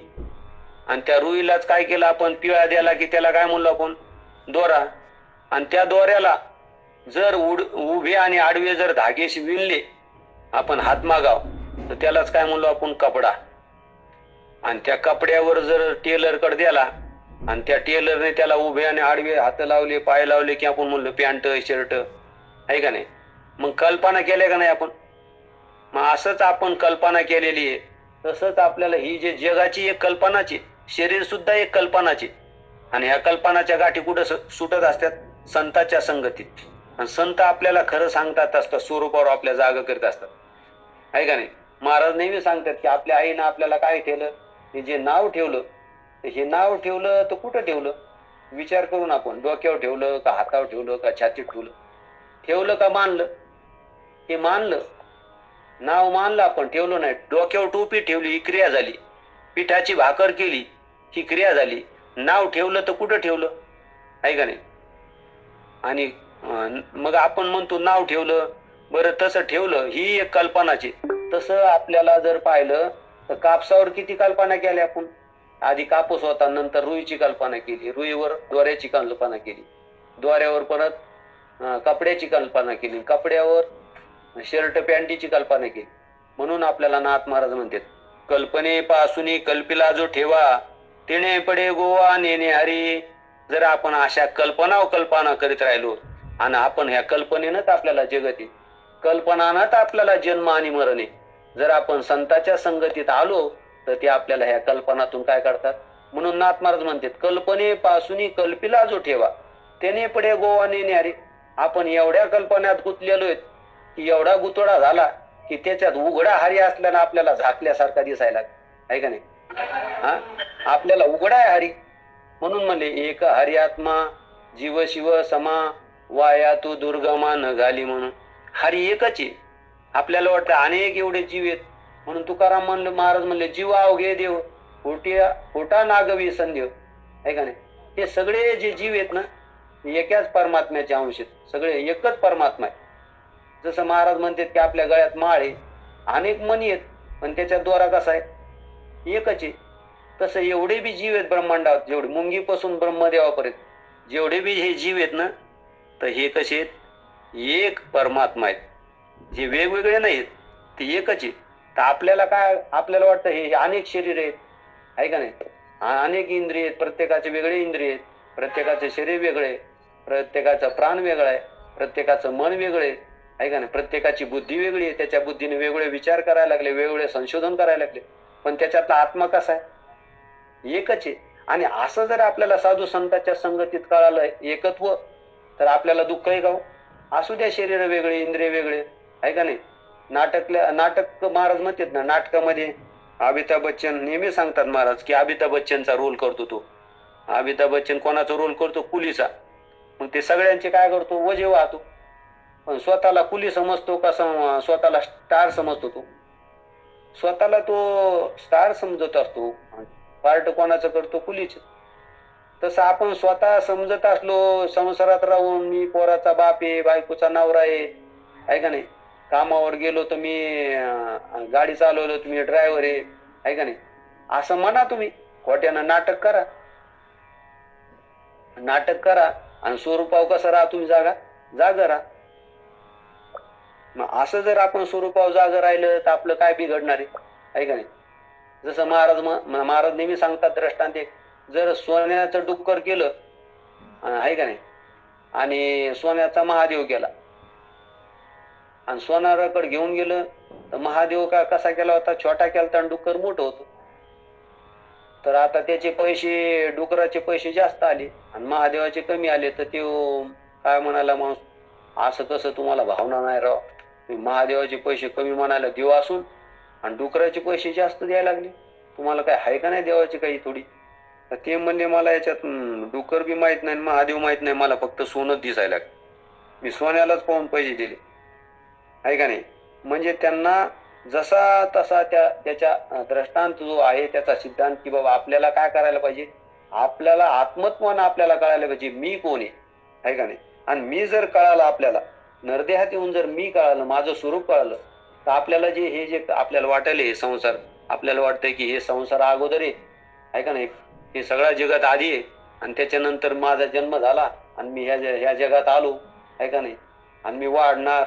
आणि त्या रुईलाच काय केलं आपण, पिळा द्याला की त्याला काय म्हणलो आपण, दोरा. आणि त्या दोऱ्याला जर उभे आणि आडवे जर धागेशी विणले आपण हातमागाव, तर त्यालाच काय म्हणलो आपण, कपडा. आणि त्या कपड्यावर जर टेलर कडे द्याला आणि त्या टेलरने त्याला उभे आणि आडवे हात लावले, पाय लावले की आपण म्हणलो पॅन्ट शर्ट, आहे का नाही. मग कल्पना केल्या का नाही आपण. मग असंच आपण कल्पना केलेली आहे. तसंच आपल्याला ही जे जगाची एक कल्पनाची, शरीर सुद्धा एक कल्पनाची, आणि ह्या कल्पनाच्या गाठी कुठं सुटत असतात, संतांच्या संगतीत. आणि संत आपल्याला खरं सांगतात असतात, स्वरूपावर आपल्या जागा करीत असतात, आहे का नाही. महाराज नेहमी सांगतात की आपल्या आईनं आपल्याला काय ठेवलं, हे जे नाव ठेवलं, हे नाव ठेवलं तर कुठं ठेवलं, विचार करून आपण, डोक्यावर ठेवलं का हातावर ठेवलं का छातीत ठेवलं, ठेवलं का मानलं, हे मानलं. नाव मानलं आपण, ठेवलं नाही. डोक्यावर टोपी ठेवली, ही क्रिया झाली. पिठाची भाकर केली, ही क्रिया झाली. नाव ठेवलं तर कुठं ठेवलं, आहे का नाही. आणि मग आपण म्हणतो नाव ठेवलं, बरं तसं ठेवलं, ही एक कल्पनाची. तसं आपल्याला जर पाहिलं तर कापसावर किती कल्पना केल्या आपण. आधी कापूस होता, नंतर रुईची कल्पना केली, रुईवर दोऱ्याची कल्पना केली, दोऱ्यावर परत कपड्याची कल्पना केली, कपड्यावर शर्ट पॅन्टीची कल्पना केली. म्हणून आपल्याला नाथ महाराज म्हणतात, कल्पनेपासून कल्पिला जो ठेवा, तिने पडे गोवा नेणे हरी. जर आपण अशा कल्पना करीत राहिलो आणि आपण ह्या कल्पनेनंच आपल्याला जगत आहे, कल्पनानंच आपल्याला जन्म आणि मरण आहे. जर आपण संतांच्या संगतीत आलो तर ते आपल्याला ह्या कल्पनातून काय करतात. म्हणून नाथ महाराज म्हणतात, कल्पनेपासून कल्पिला जो ठेवा, त्याने पडे गोवा नेणे हरी. आपण एवढ्या कल्पनात गुंतलेलो आहेत की एवढा गुतोडा झाला की त्याच्यात उघडा हरी असल्यानं आपल्याला झाकल्यासारखा दिसायला, आहे का नाही. हा, आपल्याला उघडा आहे हरी. म्हणून म्हणले, एक हरी आत्मा जीव शिव समा, वाया तू दुर्गमा न घाली. म्हणून हरी एकच आहे. आपल्याला वाटतं अनेक एवढे जीव आहेत. म्हणून तुकाराम म्हणलं, महाराज म्हणले, जीव अवघे देव होटा नागवी संदेव, आहे का नाही. हे सगळे जे जीव आहेत ना, एकाच परमात्म्याचे अंश आहेत, सगळे एकच परमात्मा आहे. जसं महाराज म्हणतात की आपल्या गळ्यात माळ आहे, अनेक मणी आहेत, पण त्याच्यात दोरा कसा आहे, एकच आहे. तसं एवढे बी जीव आहेत ब्रह्मांडात, जेवढे मुंगीपासून ब्रह्मदेवापर्यंत जेवढे बी हे जीव आहेत ना, तर हे कसे आहेत, एक परमात्मा आहेत. जे वेगवेगळे नाहीत, ते एकच आहे. तर आपल्याला काय, आपल्याला वाटतं हे अनेक शरीर आहेत, आहे का नाही, अनेक इंद्रिय आहेत, प्रत्येकाचे वेगळे इंद्रिय आहेत, प्रत्येकाचे शरीर वेगळे, प्रत्येकाचा प्राण वेगळा आहे, प्रत्येकाचं मन वेगळे, आहे का नाही, प्रत्येकाची बुद्धी वेगळी आहे, त्याच्या बुद्धीने वेगळे विचार करायला लागले, वेगवेगळे संशोधन करायला लागले. पण त्याच्यातला आत्मा कसा आहे, एकच आहे. आणि असं जर आपल्याला साधू संतांच्या संगतीत कळालं एकत्व, तर आपल्याला दुःख आहे का हो? असू द्या शरीर वेगळे, इंद्रिय वेगळे, आहे का नाही. नाटक महाराज म्हणतात ना, नाटकामध्ये अमिताभ बच्चन नेहमी सांगतात महाराज की अमिताभ बच्चनचा रोल करतो तो. अमिताभ बच्चन कोणाचा रोल करतो, कुलीचा. मग ते सगळ्यांचे काय करतो, वजे वाहतो. पण स्वतःला कुली समजतो का स्वतःला स्टार समजतो. तो स्वतःला तो स्टार समजत असतो, पार्ट कोणाचं करतो, कुलीच. तसं आपण स्वतः समजत असलो, संसारात राहून मी पोराचा बाप आहे, बायकोचा नवरा आहे का नाही, कामावर गेलो तर मी गाडी चालवलो तुम्ही ड्रायव्हर आहे का नाही, असं म्हणा. तुम्ही खोट्यानं नाटक करा, नाटक करा आणि स्वरूपाव कसं राहा, तुम्ही जागा राहा. मग असं जर आपण स्वरूपाव जागा राहिलं तर आपलं काय बिघडणार आहे का नाही. जसं महाराज नेहमी सांगतात दृष्टांत, जर सोन्याचं डुक्कर केलं, आहे का नाही, आणि सोन्याचा महादेव केला आणि सोनाराकडे घेऊन गेलं, तर महादेव कसा केला होता, छोटा केला होता आणि डुक्कर मोठं होतं. तर आता त्याचे पैसे, डुकराचे पैसे जास्त आले आणि महादेवाचे कमी आले, तर ते काय म्हणाला माणूस, असं कसं, तुम्हाला भावना नाही राव, महादेवाचे पैसे कमी म्हणायला देव असून आणि डुकराचे पैसे जास्त द्यायला लागले, तुम्हाला काय आहे का नाही देवाची काही थोडी. तर ते म्हणले, मला याच्यात डुकर बी माहित नाही, महादेव माहित नाही, मला फक्त सोनच दिसायला लागले, मी सोन्यालाच पाहून पैसे दिले, आहे का नाही. म्हणजे त्यांना जसा तसा त्याच्या दृष्टांत जो आहे त्याचा सिद्धांत, की बाबा आपल्याला काय करायला पाहिजे, आपल्याला आत्मत्वानं आपल्याला कळायला पाहिजे मी कोण आहे का नाही. आणि मी जर कळालं, आपल्याला नरदेहात येऊन जर मी कळालं, माझं स्वरूप कळालं, तर आपल्याला हे जे आपल्याला वाटायला हे संसार, आपल्याला वाटतंय की हे संसार अगोदर आहे आहे का नाही. हे सगळ्या जगात आधी आहे आणि त्याच्यानंतर माझा जन्म झाला आणि मी ह्या जगात आलो, आहे का नाही. आणि मी वाढणार,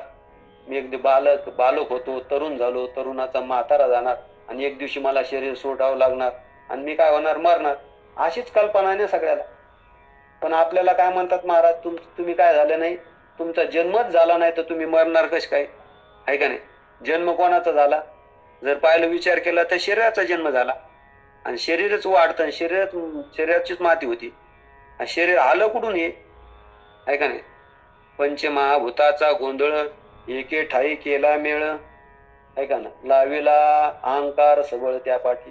मी अगदी बालक होतो, तरुण झालो, तरुणाचा म्हातारा जाणार आणि एक दिवशी मला शरीर सोडावं लागणार आणि मी काय होणार, मरणार. अशीच कल्पना आहे ना सगळ्याला. पण आपल्याला काय म्हणतात महाराज, तुम्ही काय झालं नाही, तुमचा जन्मच झाला नाही तर तुम्ही मरणार कश काय, आहे का नाही. जन्म कोणाचा झाला, जर पाहिलं विचार केला तर शरीराचा जन्म झाला आणि शरीरच वाढतं, शरीराचीच माती होती. शरीर आलं कुठून हे, आहे का नाही. पंचमहाभूताचा गोंधळ एके ठाई केला मेळ, आहे का ना. लाविला अहंकार सबळ त्या पाठी.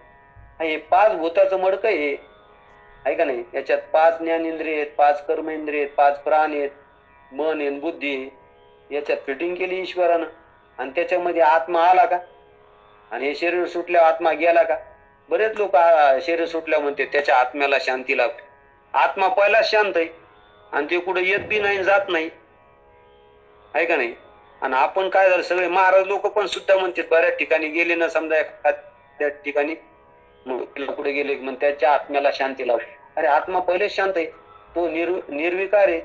हे 5 भूताचं मडकं आहे का नाही. याच्यात 5 ज्ञानेंद्रिय आहेत, 5 कर्मेंद्रिय आहेत, 5 प्राण आहेत, मन आहे, बुद्धी आहे. याच्यात फिटिंग केली ईश्वरानं आणि त्याच्यामध्ये आत्मा आला का, आणि हे शरीर सुटल्यावर आत्मा गेला का. बरेच लोक शरीर सुटल्या म्हणते त्याच्या आत्म्याला शांती लाभते. आत्मा पहिला शांत आहे आणि ते कुठे येत बी नाही, जात नाही, आहे का नाही. आणि आपण काय झालं, सगळे महाराज लोक पण सुद्धा म्हणतात, बऱ्याच ठिकाणी गेले ना समजा त्या ठिकाणी कुठे गेले मग त्याच्या आत्म्याला शांती लावते. अरे आत्मा पहिलेच शांत आहे, तो निर्विकार आहे,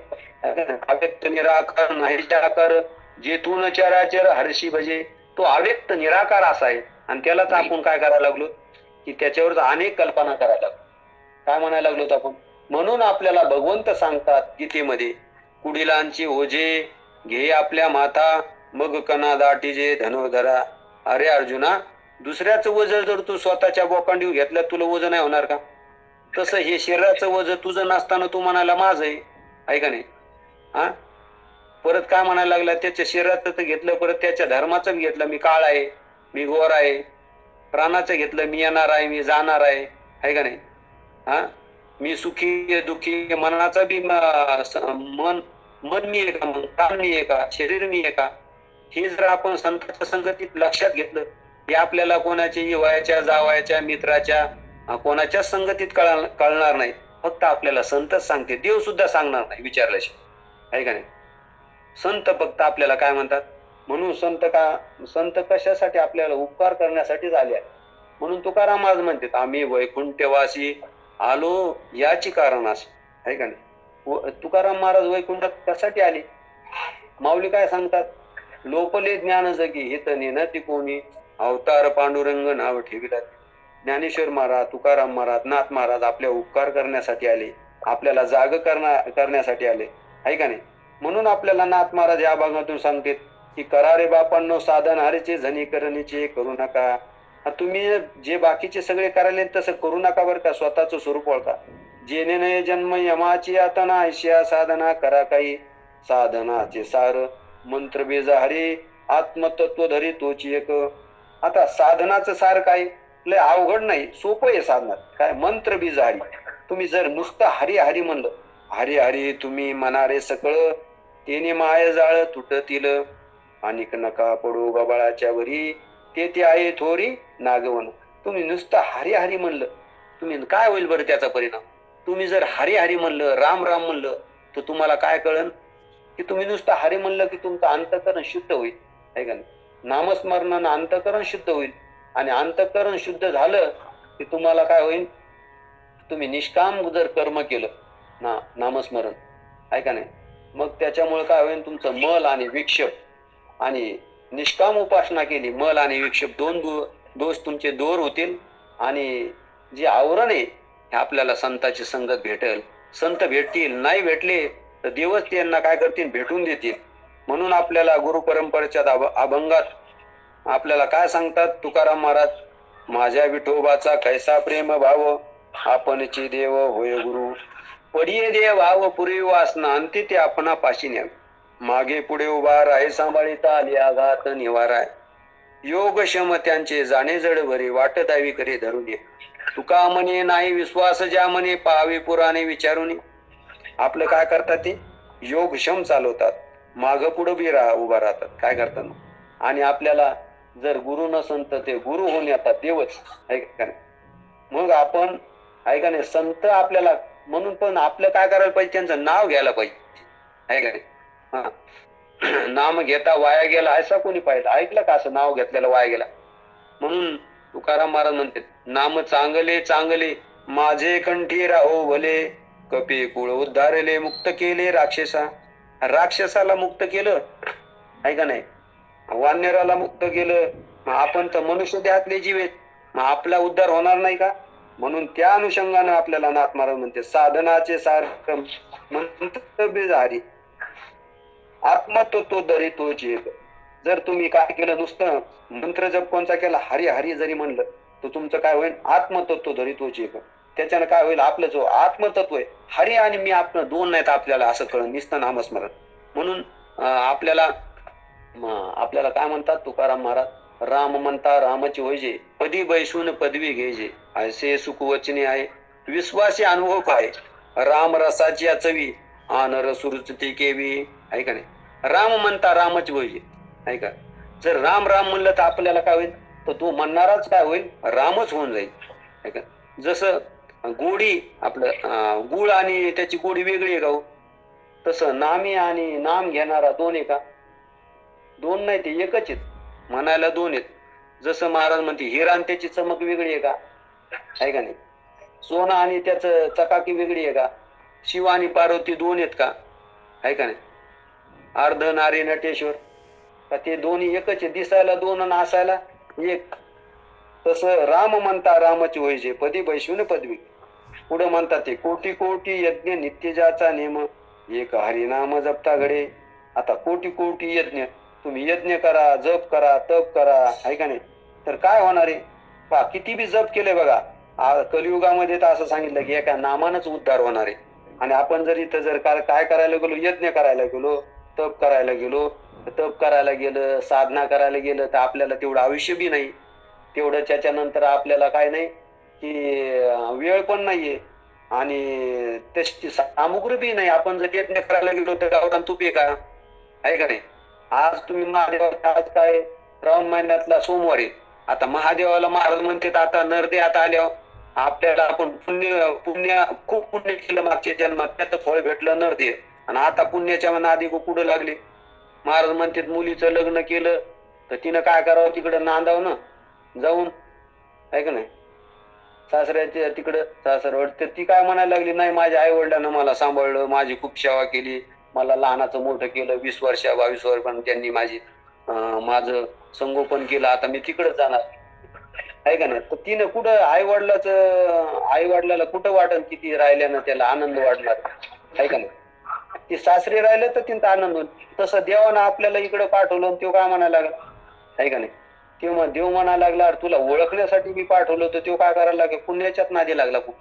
अव्यक्त निराकार नाहीचा आकार, जे तू न चराचर हर्षी भजे, तो अव्यक्त निराकार असा आहे. आणि त्यालाच आपण काय करायला लागलो की त्याच्यावर अनेक कल्पना करायला लागलो. काय म्हणायला लागलो आपण, म्हणून आपल्याला भगवंत सांगतात गीतेमध्ये, कुडिलांची ओझे घे आपल्या माथा, मग कणा दाटीजे धनुर्धरा. अरे अर्जुना, दुसऱ्याचं वजन जर तू स्वतःच्या बोकांडी घेतलं, तुला वजन नाही होणार का. तसं हे शरीराचं वजन तुझं नसताना तू म्हणायला माझं आहे का नाही. हा, परत काय म्हणायला लागला, त्याच्या शरीराचं तर घेतलं, परत त्याच्या धर्माचं घेतलं, मी काळ आहे, मी गोर आहे. प्राणाचं घेतलं, मी येणार आहे, मी जाणार आहे का नाही. हा, मी सुखी दुखी, मनाचा बी मन मी आहे का, मग प्राण मी आहे का, शरीर मी आहे का. हे जर आपण संतांच्या संगतीत लक्षात घेतलं, हे आपल्याला कोणाच्या जिवायच्या, जावायच्या, मित्राच्या, कोणाच्याच संगतीत कळणार नाही. फक्त आपल्याला संतच सांगते, देव सुद्धा सांगणार नाही विचारल्याशिवाय, आहे का नाही. संत फक्त आपल्याला काय म्हणतात, म्हणून संत कशासाठी, आपल्याला उपकार करण्यासाठी आले आहे. म्हणून तुकाराम आज म्हणतात, आम्ही वैकुंठवासी आलो याची कारणास, आहे का नाही. तुकाराम महाराज वैकुंठात कशासाठी आले, माऊली काय सांगतात, लोपले ज्ञान जगी हित नेनती कोणी, अवतार पांडुरंग नाव ठेविला. ज्ञानेश्वर महाराज, तुकाराम महाराज, नाथ महाराज आपल्या उपकार करण्यासाठी आले, आपल्याला जाग करण्यासाठी आले, आहे का नाही. म्हणून आपल्याला नाथ महाराज या भागातून सांगतात की, करारे बापांनो साधन हरीचे झनी करणीचे करू नका. तुम्ही जे बाकीचे सगळे करायले तसं करू नका बरं का. स्वतःच स्वरूप ओळखा. जेणे नये जन्म यमाची यातना, ऐशिया साधना करा काही, साधनाचे सार मंत्र बेजा हरी, आत्मतत्व धरी तोची एक. आता साधनाचं सार काय, लय अवघड नाही, सोपं आहे साधनात. काय, मंत्र बीज हरी. तुम्ही जर नुसतं हरी हरी म्हणलं, हरी हरी तुम्ही म्हणारे सकळ, तेने माय जाळ तुटतील, आणि नका पडू गबाळाच्या वरी, ते आहे थोरी नागवण. तुम्ही नुसतं हरी हरी म्हणलं, तुम्ही काय होईल बरं त्याचा परिणाम. तुम्ही जर हरी हरी म्हणलं, राम राम म्हणलं, तर तुम्हाला काय कळन की तुम्ही नुसतं हरी म्हणलं की तुमचं अंतःकरण शुद्ध होईल, आहे का नाही. नामस्मरणानं अंतःकरण शुद्ध होईल आणि अंतःकरण शुद्ध झालं की तुम्हाला काय होईल, तुम्ही निष्काम जर कर्म केलं नामस्मरण, आहे का नाही, मग त्याच्यामुळे काय होईल, तुमचं मल आणि विक्षेप, आणि निष्काम उपासना केली, मल आणि विक्षेप दोन दोष तुमचे दूर होतील. आणि जे आवरण आहे हे आपल्याला संताची संगत भेटेल. संत भेटतील, नाही भेटले तर देवच त्यांना काय करतील, भेटून देतील. म्हणून आपल्याला गुरु परंपरेच्या अभंगात आपल्याला काय सांगतात तुकाराम महाराज, माझ्या विठोबाचा कैसा प्रेम भाव, आपणची देव होय गुरु, पडिये देव भाव पुरी वासना, अंती ते आपणा पाशी न्यावे, मागे पुढे उभा राहे सांभाळिता आली आघात निवाराय, योग शम त्यांचे जाणे जड भरे, वाट दावी करे धरून ये, तुका म्हणे नाही विश्वास ज्या म्हणे, पाहावे पुराणे विचारून. आपलं काय करतात ते योग शम चालवतात, माग पुढे बी उभा राहतात, काय करतात. आणि आपल्याला जर गुरु नसन तर ते गुरु होऊन येतात, देवच, आहे का नाही. मग आपण, आहे का नाही, संत आपल्याला, म्हणून पण आपलं काय करायला पाहिजे, त्यांचं नाव घ्यायला पाहिजे, आहे का नाही. हा, नाम घेता वाया गेला असं कोणी पाहिलं, ऐकलं का असं नाव घेतलेलं वाया गेला. म्हणून तुकाराम महाराज म्हणते, नाम चांगले चांगले माझे कंठी राहो भले, कपी कुळ उद्धारले, मुक्त केले राक्षसा. राक्षसाला मुक्त केलं आहे का नाही, वानराला मुक्त केलं, मग आपण तर मनुष्य देहातले जीव आहेत, मग आपला उद्धार होणार नाही का? म्हणून त्या अनुषंगानं आपल्याला नाथ महाराज म्हणते, साधनाचे सारखं मंतव्य झाली, आत्मतत्व दरी तोच एक. जर तुम्ही काय केलं, नुसतं मंत्र जप कोणचा केला, हरी हरी जरी म्हणलं, तर तुमचं काय होईल, आत्मतत्व धरी तोच एक. त्याच्यानं काय होईल, आपलं जो आत्मतत्व आहे, हरी आणि मी आपलं दोन नाहीत आपल्याला असं कळण, नुसतं नामस्मरण. म्हणून आपल्याला काय म्हणतात तुकाराम महाराज, राम म्हणता रामची होईजे, पदी बैसून पदवी घ्यायचे, असे सुखवचने आहे, विश्वासी अनुभव काय, राम रसाची चवी आनर सुरुचती केवी. आहे का नाही, राम म्हणता रामची होईजे. आहे का, जर राम राम म्हणलं तर आपल्याला काय होईल, तर तो म्हणणाराच काय होईल, रामच होऊन जाईल. आहे का, जसं गोडी आपलं गुळ आणि त्याची गोडी वेगळी आहे का हो, तसं नामी आणि नाम घेणारा दोन आहे का, दोन नाही, ते एकच आहेत, म्हणायला दोन आहेत. जसं महाराज म्हणते हिरा आणि त्याची चमक वेगळी आहे का, आहे का नाही, सोना आणि त्याच चकाकी वेगळी आहे का, शिव आणि पार्वती दोन आहेत का, आहे का नाही, अर्ध नारी नटेश्वर का, ते दोन्ही एकच आहे, दिसायला दोन आणि असायला एक. तसं राम म्हणता रामची होईजे, पदी बैशून पदवी. पुढे म्हणतात ते कोटी कोटी यज्ञ नित्यजाचा नेम, एक हरिनाम जपता घडे. आता कोटी कोटी यज्ञ, तुम्ही यज्ञ करा, जप करा, तप करा, आहे का नाही, तर काय होणार आहे पहा, किती बी जप केले बघा, कलियुगामध्ये तर असं सांगितलं की एका नामानच उद्धार होणार आहे. आणि आपण जर इथं जर काय करायला गेलो, यज्ञ करायला गेलो, तप करायला गेलो, तप करायला गेलं, साधना करायला गेलं, तर आपल्याला तेवढं आयुष्य बी नाही, तेवढं त्याच्यानंतर आपल्याला काय नाही की वेळ पण नाहीये आणि त्याची सामुग्री बी नाही. आपण जर यज्ञ करायला गेलो तर गावरान तूप आहे का, आहे का नाही. आज तुम्ही महादेवाचा, आज काय श्रावण महिन्यातला सोमवार आहे, आता महादेवाला महाराज म्हणतात आता नरदे आता आल्यावर आपल्याला, आपण पुण्य पुण्य खूप पुण्य केलं मागच्या जन्मात, त्याचं फळ भेटलं नरदे, आणि आता पुण्याच्या नादी कुठं लागले. महाराज म्हणतात मुलीचं लग्न केलं तर तिनं काय करावं, तिकडं नांदावं ना जाऊन, आहे का नाही, सासऱ्याच्या तिकडं सासरवड, तर ती काय म्हणायला लागली, नाही माझ्या आई वडिलांना मला सांभाळलं, माझी खूप सेवा केली, मला लहानाचं मोठं केलं, 20 वर्ष 22 वर्ष पण त्यांनी माझं संगोपन केलं, आता मी तिकडे जाणार, आहे का नाही. तर तिनं कुठं आई वडिलाला कुठं वाटल किती राहिल्यानं त्याला आनंद वाटणार, आहे का नाही. ती सासरी राहिलं तर तिथं आनंद होईल. तसं देवानं आपल्याला इकडे पाठवलं, तो काय म्हणायला लागला, आहे का नाही, तेव्हा देव म्हणायला लागला, तुला ओळखण्यासाठी मी पाठवलं होतं, तो काय करायला लागला, पुण्याच्यात नादी लागला खूप,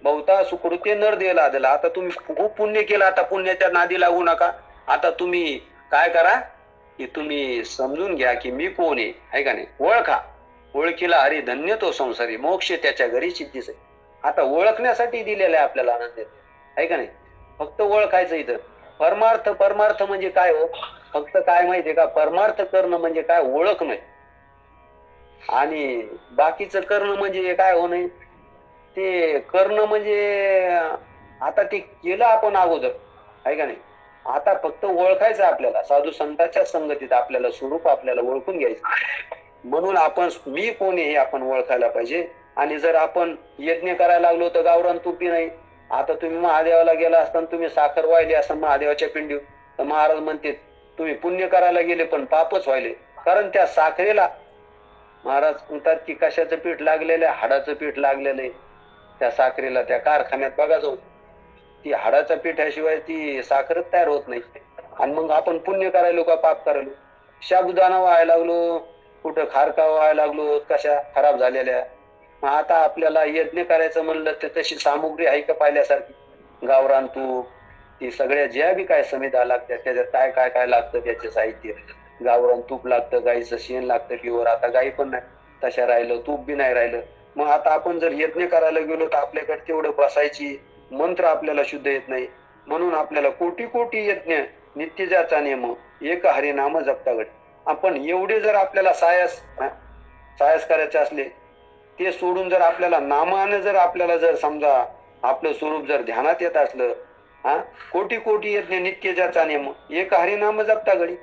बहुता सुकृत्य नर द्यायला दिला. आता तुम्ही खूप पुण्य केलं, आता पुण्याच्या नादी लागू नका. आता तुम्ही काय करा की तुम्ही समजून घ्या की मी कोण आहे का नाही, ओळखा, ओळखीला हरी धन्य तो संसारी, मोक्ष त्याच्या घरी सिद्धीच आहे. आता ओळखण्यासाठी दिलेला आहे आपल्याला आनंद, आहे का नाही, फक्त ओळखायचं. इथं परमार्थ म्हणजे काय हो, फक्त काय माहितीये का, परमार्थ करणं म्हणजे काय, ओळख नाही. आणि बाकीचं करणं म्हणजे काय हो नाही, ते करणं म्हणजे आता ते केलं आपण अगोदर, आहे का नाही. आता फक्त ओळखायचं आपल्याला, साधू संतांच्या संगतीत आपल्याला स्वरूप आपल्याला ओळखून घ्यायचं. म्हणून आपण मी कोण हे आपण ओळखायला पाहिजे. आणि जर आपण यज्ञ करायला लागलो तर गावरान तुपी नाही. आता तुम्ही महादेवाला गेला असताना तुम्ही साखर वाहिली असं महादेवाच्या पिंडी, तर महाराज म्हणते तुम्ही पुण्य करायला गेले पण पापच व्हायले, कारण त्या साखरेला महाराज म्हणतात की कशाचं पीठ लागलेलं आहे, हाडाचं पीठ लागलेलं आहे त्या साखरेला. त्या कारखान्यात बघा जाऊ, ती हाडाच्या पिठाशिवाय ती साखरच तयार होत नाही. आणि मग आपण पुण्य करायलो का पाप करायलो, साबुदाणा व्हायला लागलो, कुठं खारका व्हायला लागलो, कशा खराब झालेल्या. आता आपल्याला यज्ञ करायचं म्हणलं तर तशी सामुग्री आहे का पाहिल्यासारखी, गावरान तूप, ती सगळ्या ज्या बी काय समिधा लागतात त्याच्यात काय काय काय लागतं त्याचे साहित्य, गावरान तूप लागतं, गाईचं शेण लागतं प्युअर. आता गाई पण नाही तशा राहिलं, तूप बी नाही राहिलं. मग आता आपण जर यज्ञ करायला गेलो तर आपल्याकडे तेवढं बसायची मंत्र आपल्याला शुद्ध येत नाही. म्हणून आपल्याला कोटी कोटी यज्ञ नित्यजाचा नियम, एक हरिनाम जपतागड. आपण एवढे जर आपल्याला सायास करायचे असले, ते सोडून जर आपल्याला नामानं जर आपल्याला जर समजा आपलं स्वरूप जर ध्यानात येत असलं, कोटी कोटी यज्ञ नित्यजाचा नियम, एक हरिनाम जपता घडी.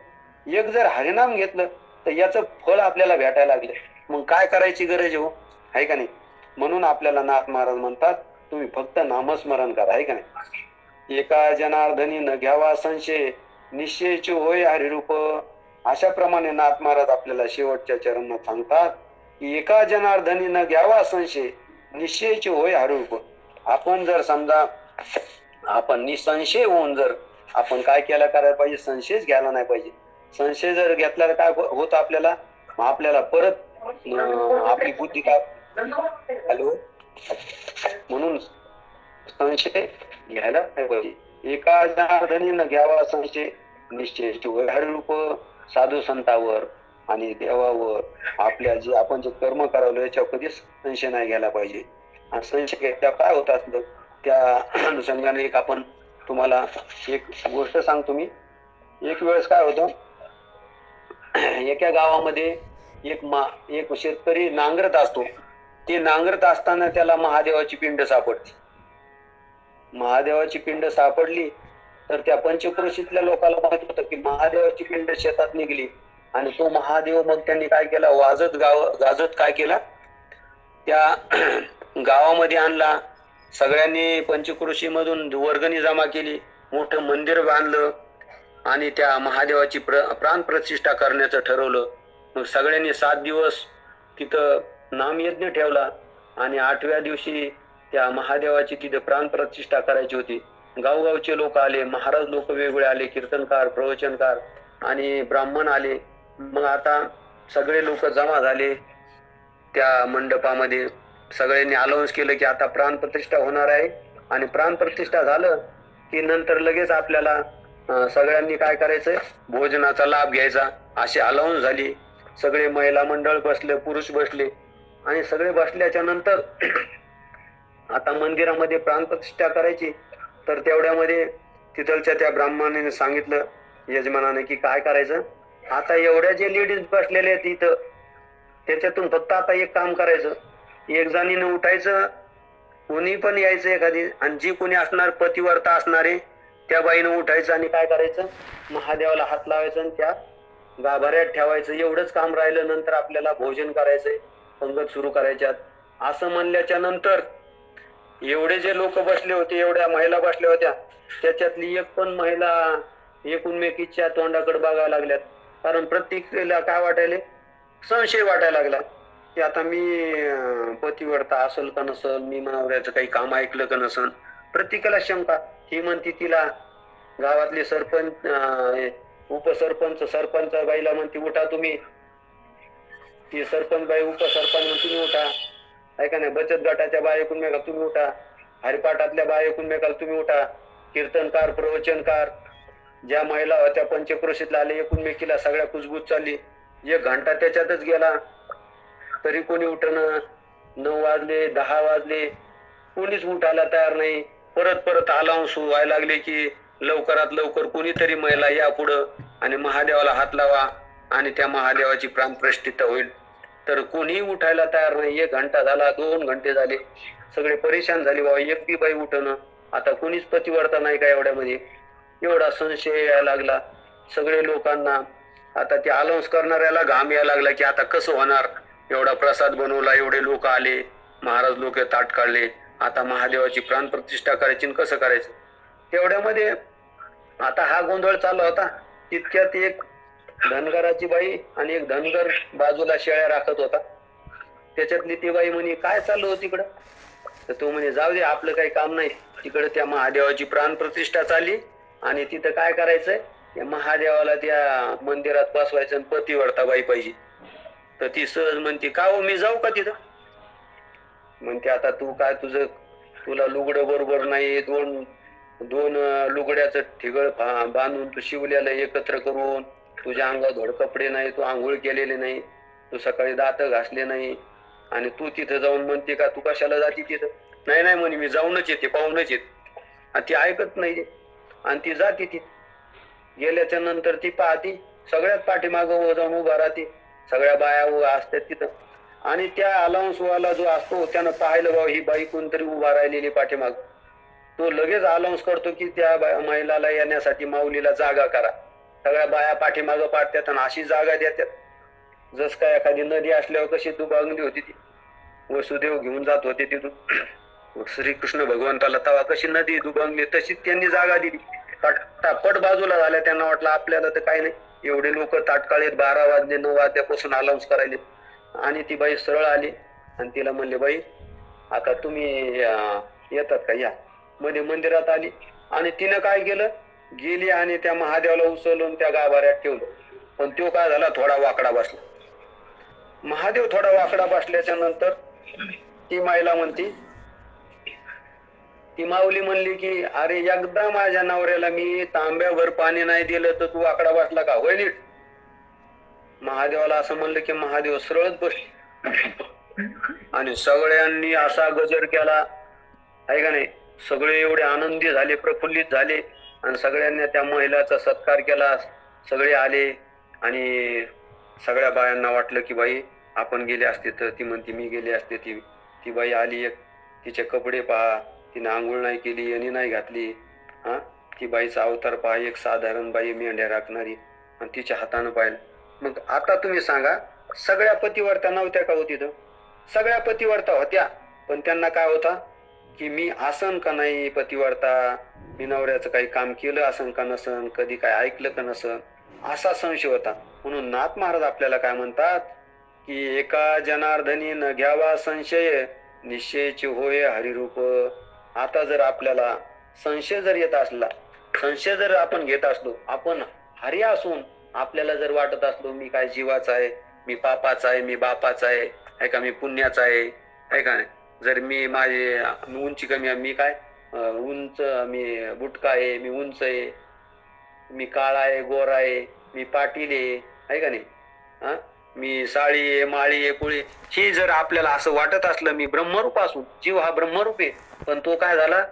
एक जर हरिनाम घेतलं तर याचं फळ आपल्याला भेटायला लागलं. मग काय करायची गरज हो, आहे का नाही. म्हणून आपल्याला नाथ महाराज म्हणतात तुम्ही फक्त नामस्मरण करा, आहे का नाही. एका जनार्दनी न घ्यावा संशय, निश्चयचे होय हरिरूप. अशा प्रमाणे नाथ महाराज आपल्याला शेवटच्या चरणात सांगतात की एका जनार्दनी न घ्यावा संशय, निश्चयचे होय हरिरूप. आपण जर समजा आपण निसंशय होऊन जर आपण काय केलं करायला पाहिजे, संशयच घ्यायला नाही पाहिजे. संशय जर घेतल्यावर काय होतं आपल्याला, मग आपल्याला परत आपली बुद्धी काय हॅलो म्हणून संशय घ्यायला नाही पाहिजे. एका जनार्दनी न घ्यावा संशय, निश्चय हरिरूप. साधू संतावर आणि देवावर आपल्या जे आपण जे कर्म करावलं याच्यावर कधीच संशय नाही घ्यायला पाहिजे. आणि संशय घेतल्यावर काय होत असलं त्या अनुषंगाने एक आपण तुम्हाला एक गोष्ट सांगतो मी. एक वेळेस काय होतं, एका गावामध्ये एक शेतकरी नांगरत असतो. ते नांगरत असताना त्याला महादेवाची पिंड सापडते. महादेवाची पिंड सापडली तर त्या पंचक्रोशीतल्या लोकांना माहित होतं की महादेवाची पिंड शेतात निघली. आणि तो महादेव मग त्यांनी काय केला, गाजत काय केला, त्या गावामध्ये आणला. सगळ्यांनी पंचक्रोशी मधून वर्गणी जमा केली, मोठं मंदिर बांधलं आणि त्या महादेवाची प्राण प्रतिष्ठा करण्याचं ठरवलं. मग सगळ्यांनी 7 दिवस तिथं नामयज्ञ ठेवला आणि 8व्या दिवशी त्या महादेवाची तिथे प्राण प्रतिष्ठा करायची होती. गावगावचे लोक आले, महाराज लोक वेगवेगळे आले, कीर्तनकार, प्रवचनकार आणि ब्राह्मण आले. मग आता सगळे लोक जमा झाले त्या मंडपामध्ये. सगळ्यांनी अनाउन्स केलं की आता प्राण प्रतिष्ठा होणार आहे. आणि प्राण प्रतिष्ठा झालं की नंतर लगेच आपल्याला सगळ्यांनी काय करायचंय, भोजनाचा लाभ घ्यायचा अशी अनाउन्स झाली. सगळे महिला मंडळ बसले, पुरुष बसले आणि सगळे बसल्याच्या नंतर आता मंदिरामध्ये प्राण प्रतिष्ठा करायची. तर तेवढ्यामध्ये तिथलच्या त्या ब्राह्मणाने सांगितलं यजमानाने की काय करायचं, आता एवढ्या जे लेडीज बसलेले आहेत इथं त्याच्यातून फक्त आता एक काम करायचं, एक जणीनं उठायचं, कोणी पण यायचं एखादी, आणि जी कोणी असणार पतिव्रता असणारे त्या बाईनं उठायचं आणि काय करायचं, महादेवाला हात लावायचं आणि त्या गाभाऱ्यात ठेवायचं. एवढंच काम राहिलं. नंतर आपल्याला भोजन करायचंय, पंगत सुरू करायच्यात. असं म्हणल्याच्या नंतर एवढे जे लोक बसले होते, एवढ्या महिला बसल्या होत्या, त्याच्यातली एक पण महिला एकूणमेकीच्या तोंडाकडे बघायला लागल्यात. कारण प्रत्येकाला काय वाटायले, संशय वाटायला लागला की आता मी पतिव्रता असेल का नसल, मी नवऱ्याचं काही काम ऐकलं का नसल. प्रत्येकाला शंका. ही म्हणती तिला गावातले सरपंच, उपसरपंच, सरपंच बाईला म्हणती उठा तुम्ही, ती सरपंच बाई उपसरपंच म्हणून तुम्ही उठा, ऐका नाही, बचत गटाच्या बायकून मेघाल तुम्ही उठा, हरिपाठातल्या बायकून मेघाल तुम्ही उठा, कीर्तनकार, प्रवचनकार, ज्या महिला होत्या पंचक्रोशीतला आले एकूणमेकीला सगळ्या कुजबूज चालली. 1 घंटा त्याच्यातच गेला तरी कोणी उठणं. 9 वाजले, 10 वाजले, कोणीच उठायला तयार नाही. परत अलाउन्स व्हायला लागले की लवकरात लवकर कोणीतरी महिला या पुढं आणि महादेवाला हात लावा आणि त्या महादेवाची प्राणप्रतिष्ठा होईल. तर कोणीही उठायला तयार नाही. 1 घंटा झाला, 2 घंटे झाले, सगळे परेशान झाले. बाबा एक बी बाई उठणं, आता कोणीच पतिव्रता नाही का एवढ्यामध्ये. एवढा संशय यायला लागला सगळे लोकांना. आता ते अनाउन्स करणाऱ्याला घाम यायला लागला की आता कसं होणार, एवढा प्रसाद बनवला, एवढे लोक आले, महाराज लोक ताट काढले, आता महादेवाची प्राण प्रतिष्ठा करायची आणि कसं करायचं. तेवढ्यामध्ये आता हा गोंधळ चालला होता. तितक्यात एक धनगराची बाई आणि एक धनगर बाजूला शेळ्या राखत होता. त्याच्यातली ती बाई म्हणे काय चाललं होतं तिकडं. तर तो म्हणे जाऊ दे, आपलं काही काम नाही, तिकडे त्या महादेवाची प्राण प्रतिष्ठा चालली आणि तिथं काय करायचंय, त्या महादेवाला त्या मंदिरात बसवायचं आणि पतिव्रता बाई पाहिजे. तर ती सहज म्हणते का हो मी जाऊ का तिथं. म्हणते आता तू काय, तुला लुगडं बरोबर नाही, दोन लुगड्याचं ठिगळ बांधून तू शिवलेलं एकत्र करून, तुझ्या अंगात धड कपडे नाही, तू आंघोळ केलेले नाही, तू सकाळी दात घासले नाही आणि तू तिथं जाऊन म्हणते का तू कशाला जाते तिथं. नाही नाही म्हणे मी जाऊनच येते, पाहूनच येते. आणि ती ऐकत नाही आणि ती जाते. ती गेल्याच्या नंतर ती पाहती सगळ्यात पाठीमागं जाऊन उभा राहते, सगळ्या बाया असतात तिथं. आणि त्या अलाउन्स वाला जो असतो त्यानं पाहिलं बाबा ही बाई कोणतरी उभा राहिलेली पाठीमाग, तो लगेच अलाउन्स करतो की त्या महिलाला येण्यासाठी माऊलीला जागा करा. सगळ्या बाया पाठीमागं पाडतात आणि अशी जागा देतात जस काय एखादी नदी असल्यावर कशी दुभांगली होती ती. वसुदेव घेऊन जात होते तिथून श्रीकृष्ण भगवंताला तवा कशी नदी दुबंगली तशीच त्यांनी जागा दिली. पट बाजूला झाल्या. त्यांना वाटलं आपल्याला तर काही नाही, एवढे लोक ताटकाळीत 12 वाजले 9 वाजल्यापासून अलाउन्स करायले. आणि ती बाई सरळ आली आणि तिला म्हणले, बाई आता तुम्ही येतात का, या. मध्ये मंदिरात आली आणि तिनं काय केलं, गेली आणि त्या महादेवाला उचलून त्या गाभाऱ्यात ठेवलं. पण तो काय झाला, थोडा वाकडा बसला. महादेव थोडा वाकडा बसल्याच्या नंतर ती माईला म्हणती, ती माऊली म्हणली की अरे एकदा माझ्या नवऱ्याला मी तांब्याभर पाणी नाही दिलं तर तू वाकडा बसला का, होय नीट. महादेवाला असं म्हणलं की महादेव सरळच बसले आणि सगळ्यांनी असा गजर केला आहे का नाही. सगळे एवढे आनंदी झाले, प्रफुल्लित झाले आणि सगळ्यांनी त्या महिलाचा सत्कार केला. सगळे आले आणि सगळ्या बायांना वाटलं की बाई आपण गेले असते तर. ती म्हणती मी गेले असते. ती बाई आली, एक तिचे कपडे पहा, तिने आंघोळ नाही केली, यांनी नाही घातली. हा, ती बाईचा अवतार पहा, एक साधारण बाई मेंढ्या राखणारी, आणि तिच्या हातानं पाहिलं. मग आता तुम्ही सांगा, सगळ्या पतिवर्त्या नव्हत्या का होती? सगळ्या पतिवर्ता होत्या, पण त्यांना काय होता की मी आसन का नाही पतिवर्ता, मी नवऱ्याचं काही काम केलं आसन का नसन, कधी काय ऐकलं का नसन, असा संशय होता. म्हणून नाथ महाराज आपल्याला काय म्हणतात की एका जनार्दनी न घ्यावा संशय, निश्चयचे होय हरिरूप. आता जर आपल्याला संशय जर येत असला, संशय जर आपण घेत असलो, आपण हरी असून आपल्याला जर वाटत असलो मी काय जीवाचा आहे, मी पापाचा आहे, मी बापाचा आहे का, मी पुण्याचा आहे का नाही, जर मी उंची कमी आहे, मी काय उंच, मी बुटका आहे, मी उंच आहे, मी काळा आहे, गोरा आहे, मी पाटील आहे का नाही, हा, मी साळी आहे, माळी आहे, कुळी, ही जर आपल्याला असं वाटत असलं, मी ब्रह्मरूप असून, जीव हा ब्रह्मरूप आहे, पण तो काय झाला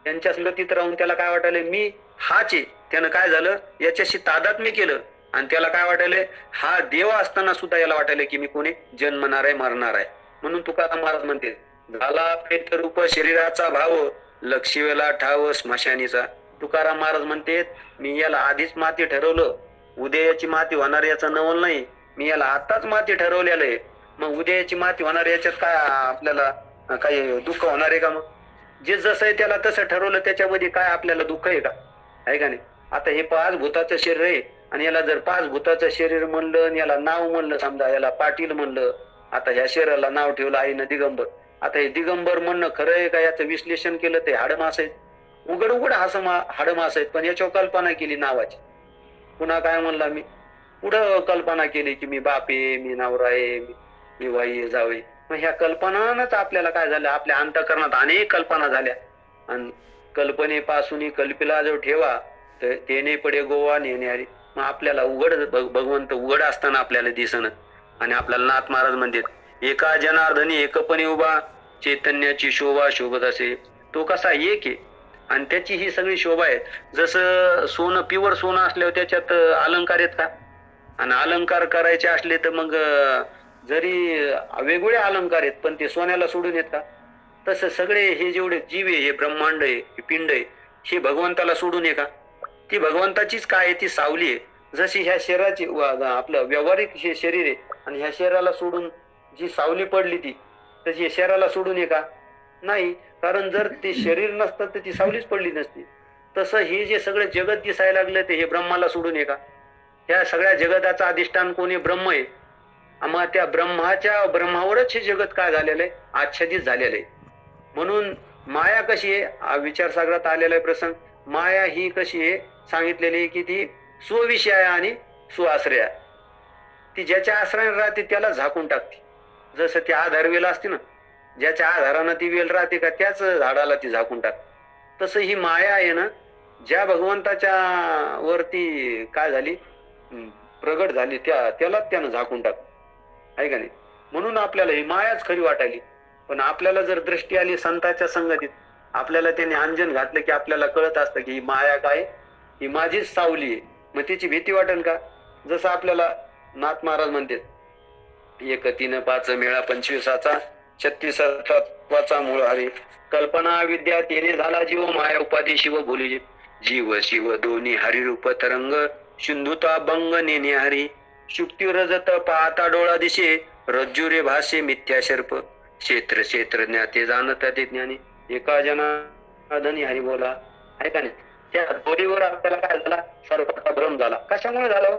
त्यांच्या संगतीत राहून त्याला काय वाटायला मी हाच आहे. त्यानं काय झालं, याच्याशी तादात्म्य केलं आणि त्याला काय वाटायला, हा देव असताना सुद्धा याला वाटायला की मी कोणी जन्मणार आहे, मरणार आहे. म्हणून तुकाराम महाराज म्हणते, झाला प्रेत रूप शरीराचा भाव, लक्षवेला ठाव स्मशानीचा. तुकाराम महाराज म्हणते, मी याला आधीच माती ठरवलं, उद्या याची माती होणार याचा नवल नाही, मी याला आताच माती ठरवलेलं आहे. मग उद्या याची माती होणार याच्यात काय आपल्याला काही दुःख होणार आहे का? मग जे जसं आहे त्याला तसं ठरवलं, त्याच्यामध्ये काय आपल्याला दुःख आहे का? आहे का नाही? आता हे 5 भूताचं शरीर आहे आणि याला जर 5 भूताचं शरीर म्हणलं आणि याला नाव म्हणलं, समजा याला पाटील म्हणलं, आता ह्या शरीराला नाव ठेवलं आईनं दिगंबर. आता हे दिगंबर म्हणणं खरं आहे का? याचं विश्लेषण केलं ते हाडमास आहेत, उघड उघड हाडमास आहेत, पण याच्यावर कल्पना केली नावाची. पुन्हा काय म्हणला, मी पुढं कल्पना केली की मी बाप आहे, मी नवरा आहे, मी वाई जावे. मग ह्या कल्पनाच आपल्याला काय झालं, आपल्या अंतःकरणात अनेक कल्पना झाल्या आणि कल्पनेपासून कल्पिला जो ठेवा तर तेने पडे गोवा नेणारी. मग आपल्याला उघड भगवंत उघड असताना आपल्याला दिसणं आणि आपल्याला नाथ महाराज म्हणतात, एका जनार्दनी एकपणे उभा, चैतन्याची शोभा शोभत असे. तो कसा एक आहे आणि त्याची ही सगळी शोभा आहे. जसं सोनं, प्युअर सोनं असल्यावर त्याच्यात अलंकार आहेत का? आणि अलंकार करायचे असले तर मग जरी वेगवेगळे अलंकार आहेत पण ते सोन्याला सोडून येत का? तसं सगळे हे जेवढे जीव आहे, हे ब्रह्मांड आहे, हे पिंड आहे, हे भगवंताला सोडून आहे का? ती भगवंताचीच काय आहे, ती सावली आहे. जशी ह्या शरीराची आपलं व्यावहारिक हे शरीर आहे आणि ह्या शरीराला सोडून जी सावली पडली ती तशी हे शरीराला सोडून आहे का? नाही, कारण जर ते शरीर नसतं तर ती सावलीच पडली नसती. तसं हे जे सगळं जगत दिसायला लागलं ते हे ब्रह्माला सोडून आहे का? ह्या सगळ्या जगताचं अधिष्ठान कोणी? ब्रह्म आहे. मग त्या ब्रह्मावरच हे जगत काय झालेलं आहे? आच्छादित झालेलं आहे. म्हणून माया कशी आहे, विचारसागरात आलेला आहे प्रसंग. माया ही कशी आहे सांगितलेली आहे की ती स्वविषय आहे आणि सुआश्रय आहे. ती ज्याच्या आश्रयाने राहते त्याला झाकून टाकते. जसं ती आधार वेल असते ना, ज्याच्या आधारानं ती वेल राहते का त्याच झाडाला ती झाकून टाकते. तसं ही माया आहे ना, ज्या भगवंताच्या वरती काय झाली प्रगट झाली त्यालाच त्यानं झाकून टाक, आहे का नाही? म्हणून आपल्याला ही मायाच खरी वाटायली. पण आपल्याला जर दृष्टी आली संतांच्या संगतीत, आपल्याला त्याने अंजन घातलं की आपल्याला कळत असतं की ही माया काय, ही माझीच सावली आहे. मग तिची भीती वाटेल का? जसं आपल्याला नाथ महाराज म्हणतात, 1 3 5 मेळा 25 36 तत्वाचा मूळ हरी, कल्पना विद्या तेने झाला जीव, माया उपाधी शिव भोली जीव शिव दोन्ही हरिरूप तरंग, सिंधुता भंग नेणे हरी. शुक्ती रजत पाहता डोळा दिशे, रज्जू रे भाषे मिथ्या शर्प, क्षेत्र क्षेत्र ज्ञाते जाणता ते ज्ञानी, एका जनार्दनी हरी बोला. आहे का नाही? त्या दोरीवर आपल्याला काय झाला, सर्पाचा भ्रम झाला. कशामुळे झाला?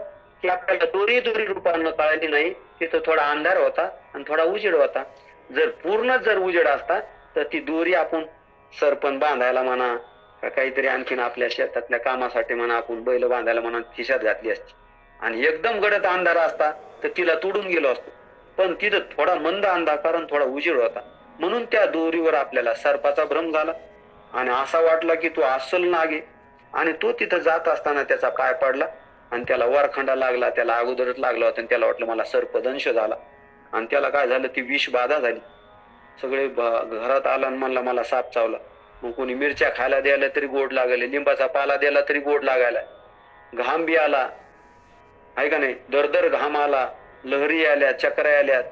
की आपल्याला दोरी दोरी रूपानं कळाली नाही. तिथं थोडा अंधार होता आणि थोडा उजेड होता. जर उजेड असता तर ती दोरी आपण सरपण बांधायला म्हणा, का काहीतरी आणखीन आपल्या शेतातल्या कामासाठी म्हणा, आपण बैल बांधायला म्हणा खिशात घातली असती. आणि एकदम गडद अंधार असता तर तिला तोडून गेलो असतो. पण तिथं थोडा मंद अंधार आणि थोडा उजेड होता, म्हणून त्या दोरीवर आपल्याला सर्पाचा भ्रम झाला आणि असा वाटला की तो अस्सल नाग आहे. आणि तो तिथं जात असताना त्याचा पाय पडला आणि त्याला वरखंडा लागला. त्याला अगोदरच लागला होता आणि त्याला वाटलं मला सर्पदंश झाला. आणि त्याला काय झालं, ती विष बाधा झाली. सगळे घरात आला आणि म्हणला मला साप चावला. मग कोणी मिरच्या खायला द्यायला तरी गोड लागायला, लिंबाचा पाला द्यायला तरी गोड लागायला, घाम बी आला. आहे का नाही? दरदर घाम आला, लहरी आल्या, चक्रा आल्यात.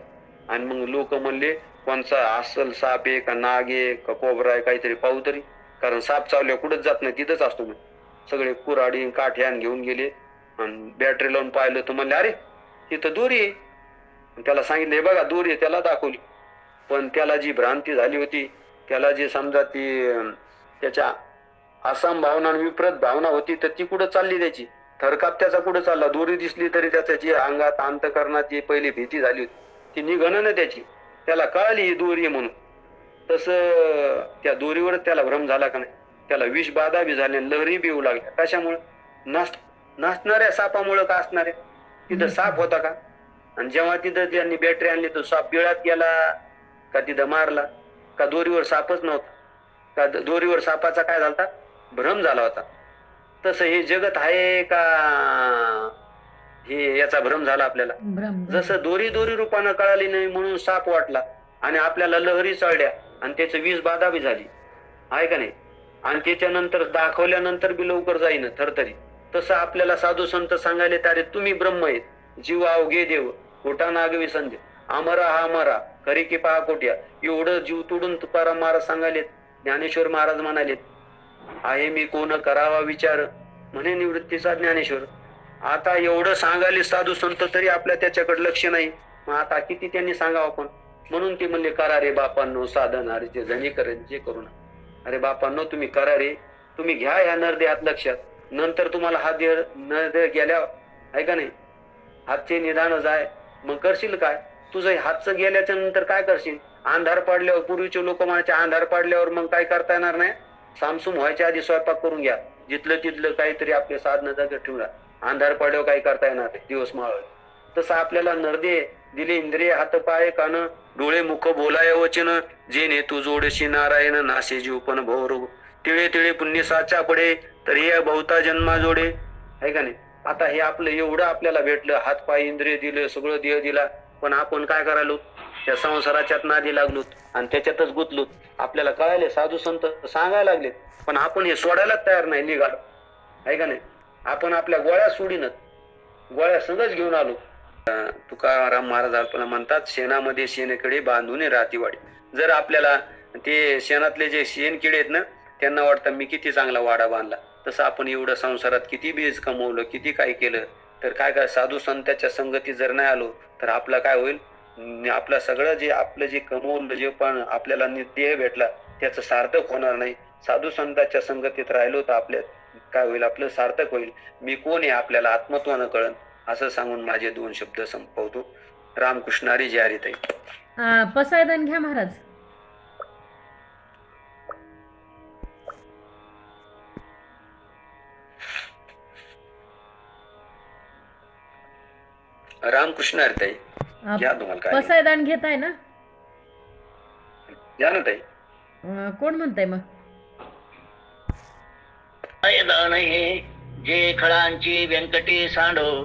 आणि मग लोक म्हणले कोणचा अस्सल साप आहे का नाग आहे का कोबरा आहे, काहीतरी पाहू तरी. कारण साप चावल्या कुठंच जात नाही, तिथंच असतो. मग सगळे कुऱ्हाडी काठ्यान घेऊन गेले आणि बॅटरी लावून पाहिलं तर म्हणले अरे तिथं दोरी आहे. त्याला सांगितले बघा दोरी आहे, त्याला दाखवली. पण त्याला जी भ्रांती झाली होती, त्याला जी समजा ती त्याच्या आसाम भावना आणि विपरीत भावना होती, तर ती कुठं चालली त्याची. थरकाप त्याचा कुठं चालला. दोरी दिसली तरी त्याच्या जी अंगात अंतकरणाची पहिली भीती झाली होती ती निघणं ना त्याची. त्याला कळाली ही दोरी आहे म्हणून. तसं त्या दोरीवर त्याला भ्रम झाला का नाही, त्याला विष बाधा बी झाली, लहरी बी येऊ लागल्या. कशामुळे? नाचणाऱ्या सापामुळे का असणारे. तिथं साप होता का? आणि जेव्हा तिथं त्यांनी बॅटरी आणली तर साप बिळात गेला का तिथं मारला का दोरीवर सापच नव्हता, का दोरीवर सापाचा काय झाला भ्रम झाला होता. तसं हे जगत आहे का हे याचा भ्रम झाला आपल्याला. जसं दोरी दोरी रूपानं कळाली नाही म्हणून साप वाटला आणि आपल्याला लहरी चढल्या आणि त्याचं विष बाधा बी झाली. आहे का नाही? आणि त्याच्यानंतर दाखवल्यानंतर बी लवकर जाईन थरथरी. तसं आपल्याला साधू संत सांगायले तारे तुम्ही ब्रह्म आहेत, जीव अवघे देव, खोटा नागवी संध्या, अमरा हा मरा खरी की पहा कोट्या. एवढं जीव तोडून तुकाराम महाराज सांगायलेत. ज्ञानेश्वर महाराज म्हणालेत आहे मी कोण करावा विचार, म्हणे निवृत्तीचा ज्ञानेश्वर. आता एवढं सांगायले साधू संत तरी आपल्या त्याच्याकडे लक्ष नाही. मग आता किती त्यांनी सांगावं आपण. म्हणून ते म्हणले करा रे बापांनो साधन, अरे जे जणी करेल जे करू ना. अरे बापांनो तुम्ही करा रे, तुम्ही घ्या या नरदेहात लक्षात. नंतर तुम्हाला हा देह नरदेह गेल्या आहे का नाही, हातचे निदान जाय, मग करशील काय? तुझं हातचं गेल्याच्या नंतर काय करशील? अंधार पडल्यावर पूर्वीचे लोक म्हणायचे अंधार पडल्यावर मग काय करता येणार नाही, सामसूम व्हायच्या आधी स्वयंपाक करून घ्या, जिथलं तिथलं काहीतरी आपले साधनं जागे ठेवून. अंधार पडल्यावर काही करता येणार नाही, दिवस मावळ. तसं आपल्याला नरदे दिले इंद्रिय हात पाय कान डोळे मुख बोलाय वचन, जे ने तू जोडशी नारायण नाशे जीव पण भोर. तिळे तिळे पुण्य साचा पडे तर हे बहुता जन्मा जोडे. आहे का नाही? आता हे आपलं एवढं आपल्याला भेटलं, हात पाय इंद्रिय दिलं, सगळं देह दिला, पण आपण काय करायलो? त्या संसाराच्यात नादी लागलो आणि त्याच्यातच गुंतलो. आपल्याला कळाले साधू संत सांगायला लागले, पण आपण हे सोडायलाच तयार नाही निघालो. आहे का नाही? आपण आपल्या गोळ्या सोडीनच, गोळ्या सगळंच घेऊन आलो. तुकाराम महाराज आपल्याला म्हणतात शेणामध्ये शेणकिडे बांधून राहतीवाडी. जर आपल्याला ते शेणातले जे शेणकिडे आहेत ना, त्यांना वाटतं मी किती चांगला वाडा बांधला. तसं आपण एवढं संसारात किती बीज कमवलं, किती काय केलं, तर काय साधू संतांच्या संगती जर नाही आलो तर आपलं काय होईल? आपलं सगळं जे आपलं जे कमवलं, जे पण आपल्याला देह भेटला त्याचं सार्थक होणार नाही. साधू संतांच्या संगतीत राहिलो तर आपल्या काय होईल? आपलं सार्थक होईल. मी कोण आहे आपल्याला आत्मत्वानं कळन. असं सांगून माझे 2 शब्द संपवतो. रामकृष्णारी जय हरी ताई. पसायदान घ्या महाराज. रामकृष्ण हरी ताई. घ्या तुम्हाला काय पसायदान घेताय ना? घ्या ना ताई. कोण म्हणताय मग? पसायदान हे जे खळांची व्यंकटी सांडो,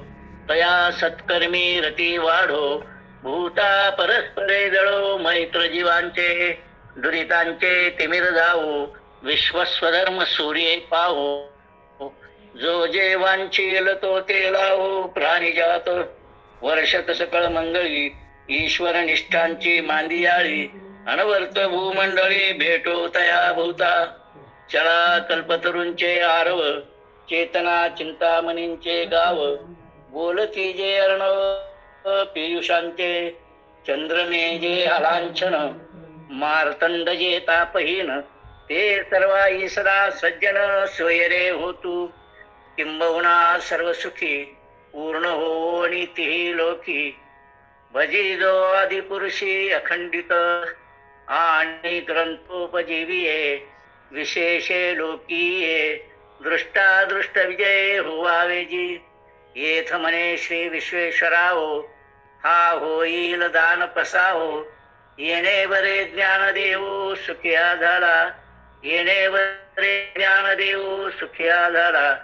तया सत्कर्मी रती वाढो. भूता परस्परे जळो, मैत्र जीवांचे दुरितांचे तिमिर जावो. विश्वस्वधर्म सूर्ये पाहो, जो जे वांछील तो ते लावो. प्राणिजात वर्षत सकळ मंगळी, ईश्वर निष्ठांची मांदियाळी. अनवर्त भूमंडळी भेटो तया भूता. चला कल्पतरूंचे आरव, चेतना चिंतामणींचे गाव. बोलती जे अर्णव पियुषांचे, चंद्रने जे अलांछन, मार्तंड जे तापहीन, ते सर्वाई सदा सज्जन स्वयरे होतू. किंबहुना सर्व सुखी पूर्ण हो आणि तिही लोकी. भजी जो आदिपुरुषी अखंडित, आणि ग्रंथोपजीविये, विशेषे लोकीये. दृष्टादृष्ट विजय होवावे जी. येथ म्हणे श्री विश्वेश्वराओ, हा होईल दान पसाओ. येणे बरे ज्ञान देऊ सुखिया झाला, येणे बरे ज्ञान देऊ सुखिया झाला,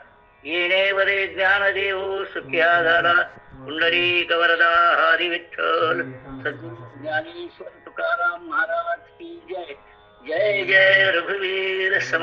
येणे बरे ज्ञान देऊ सुखिया झाला. पुंडरी गवरदा हरी विठ्ठल. सद्गुरु ज्ञानेश्वर तुकाराम महाराज की जय. जय जय रघुवीर सम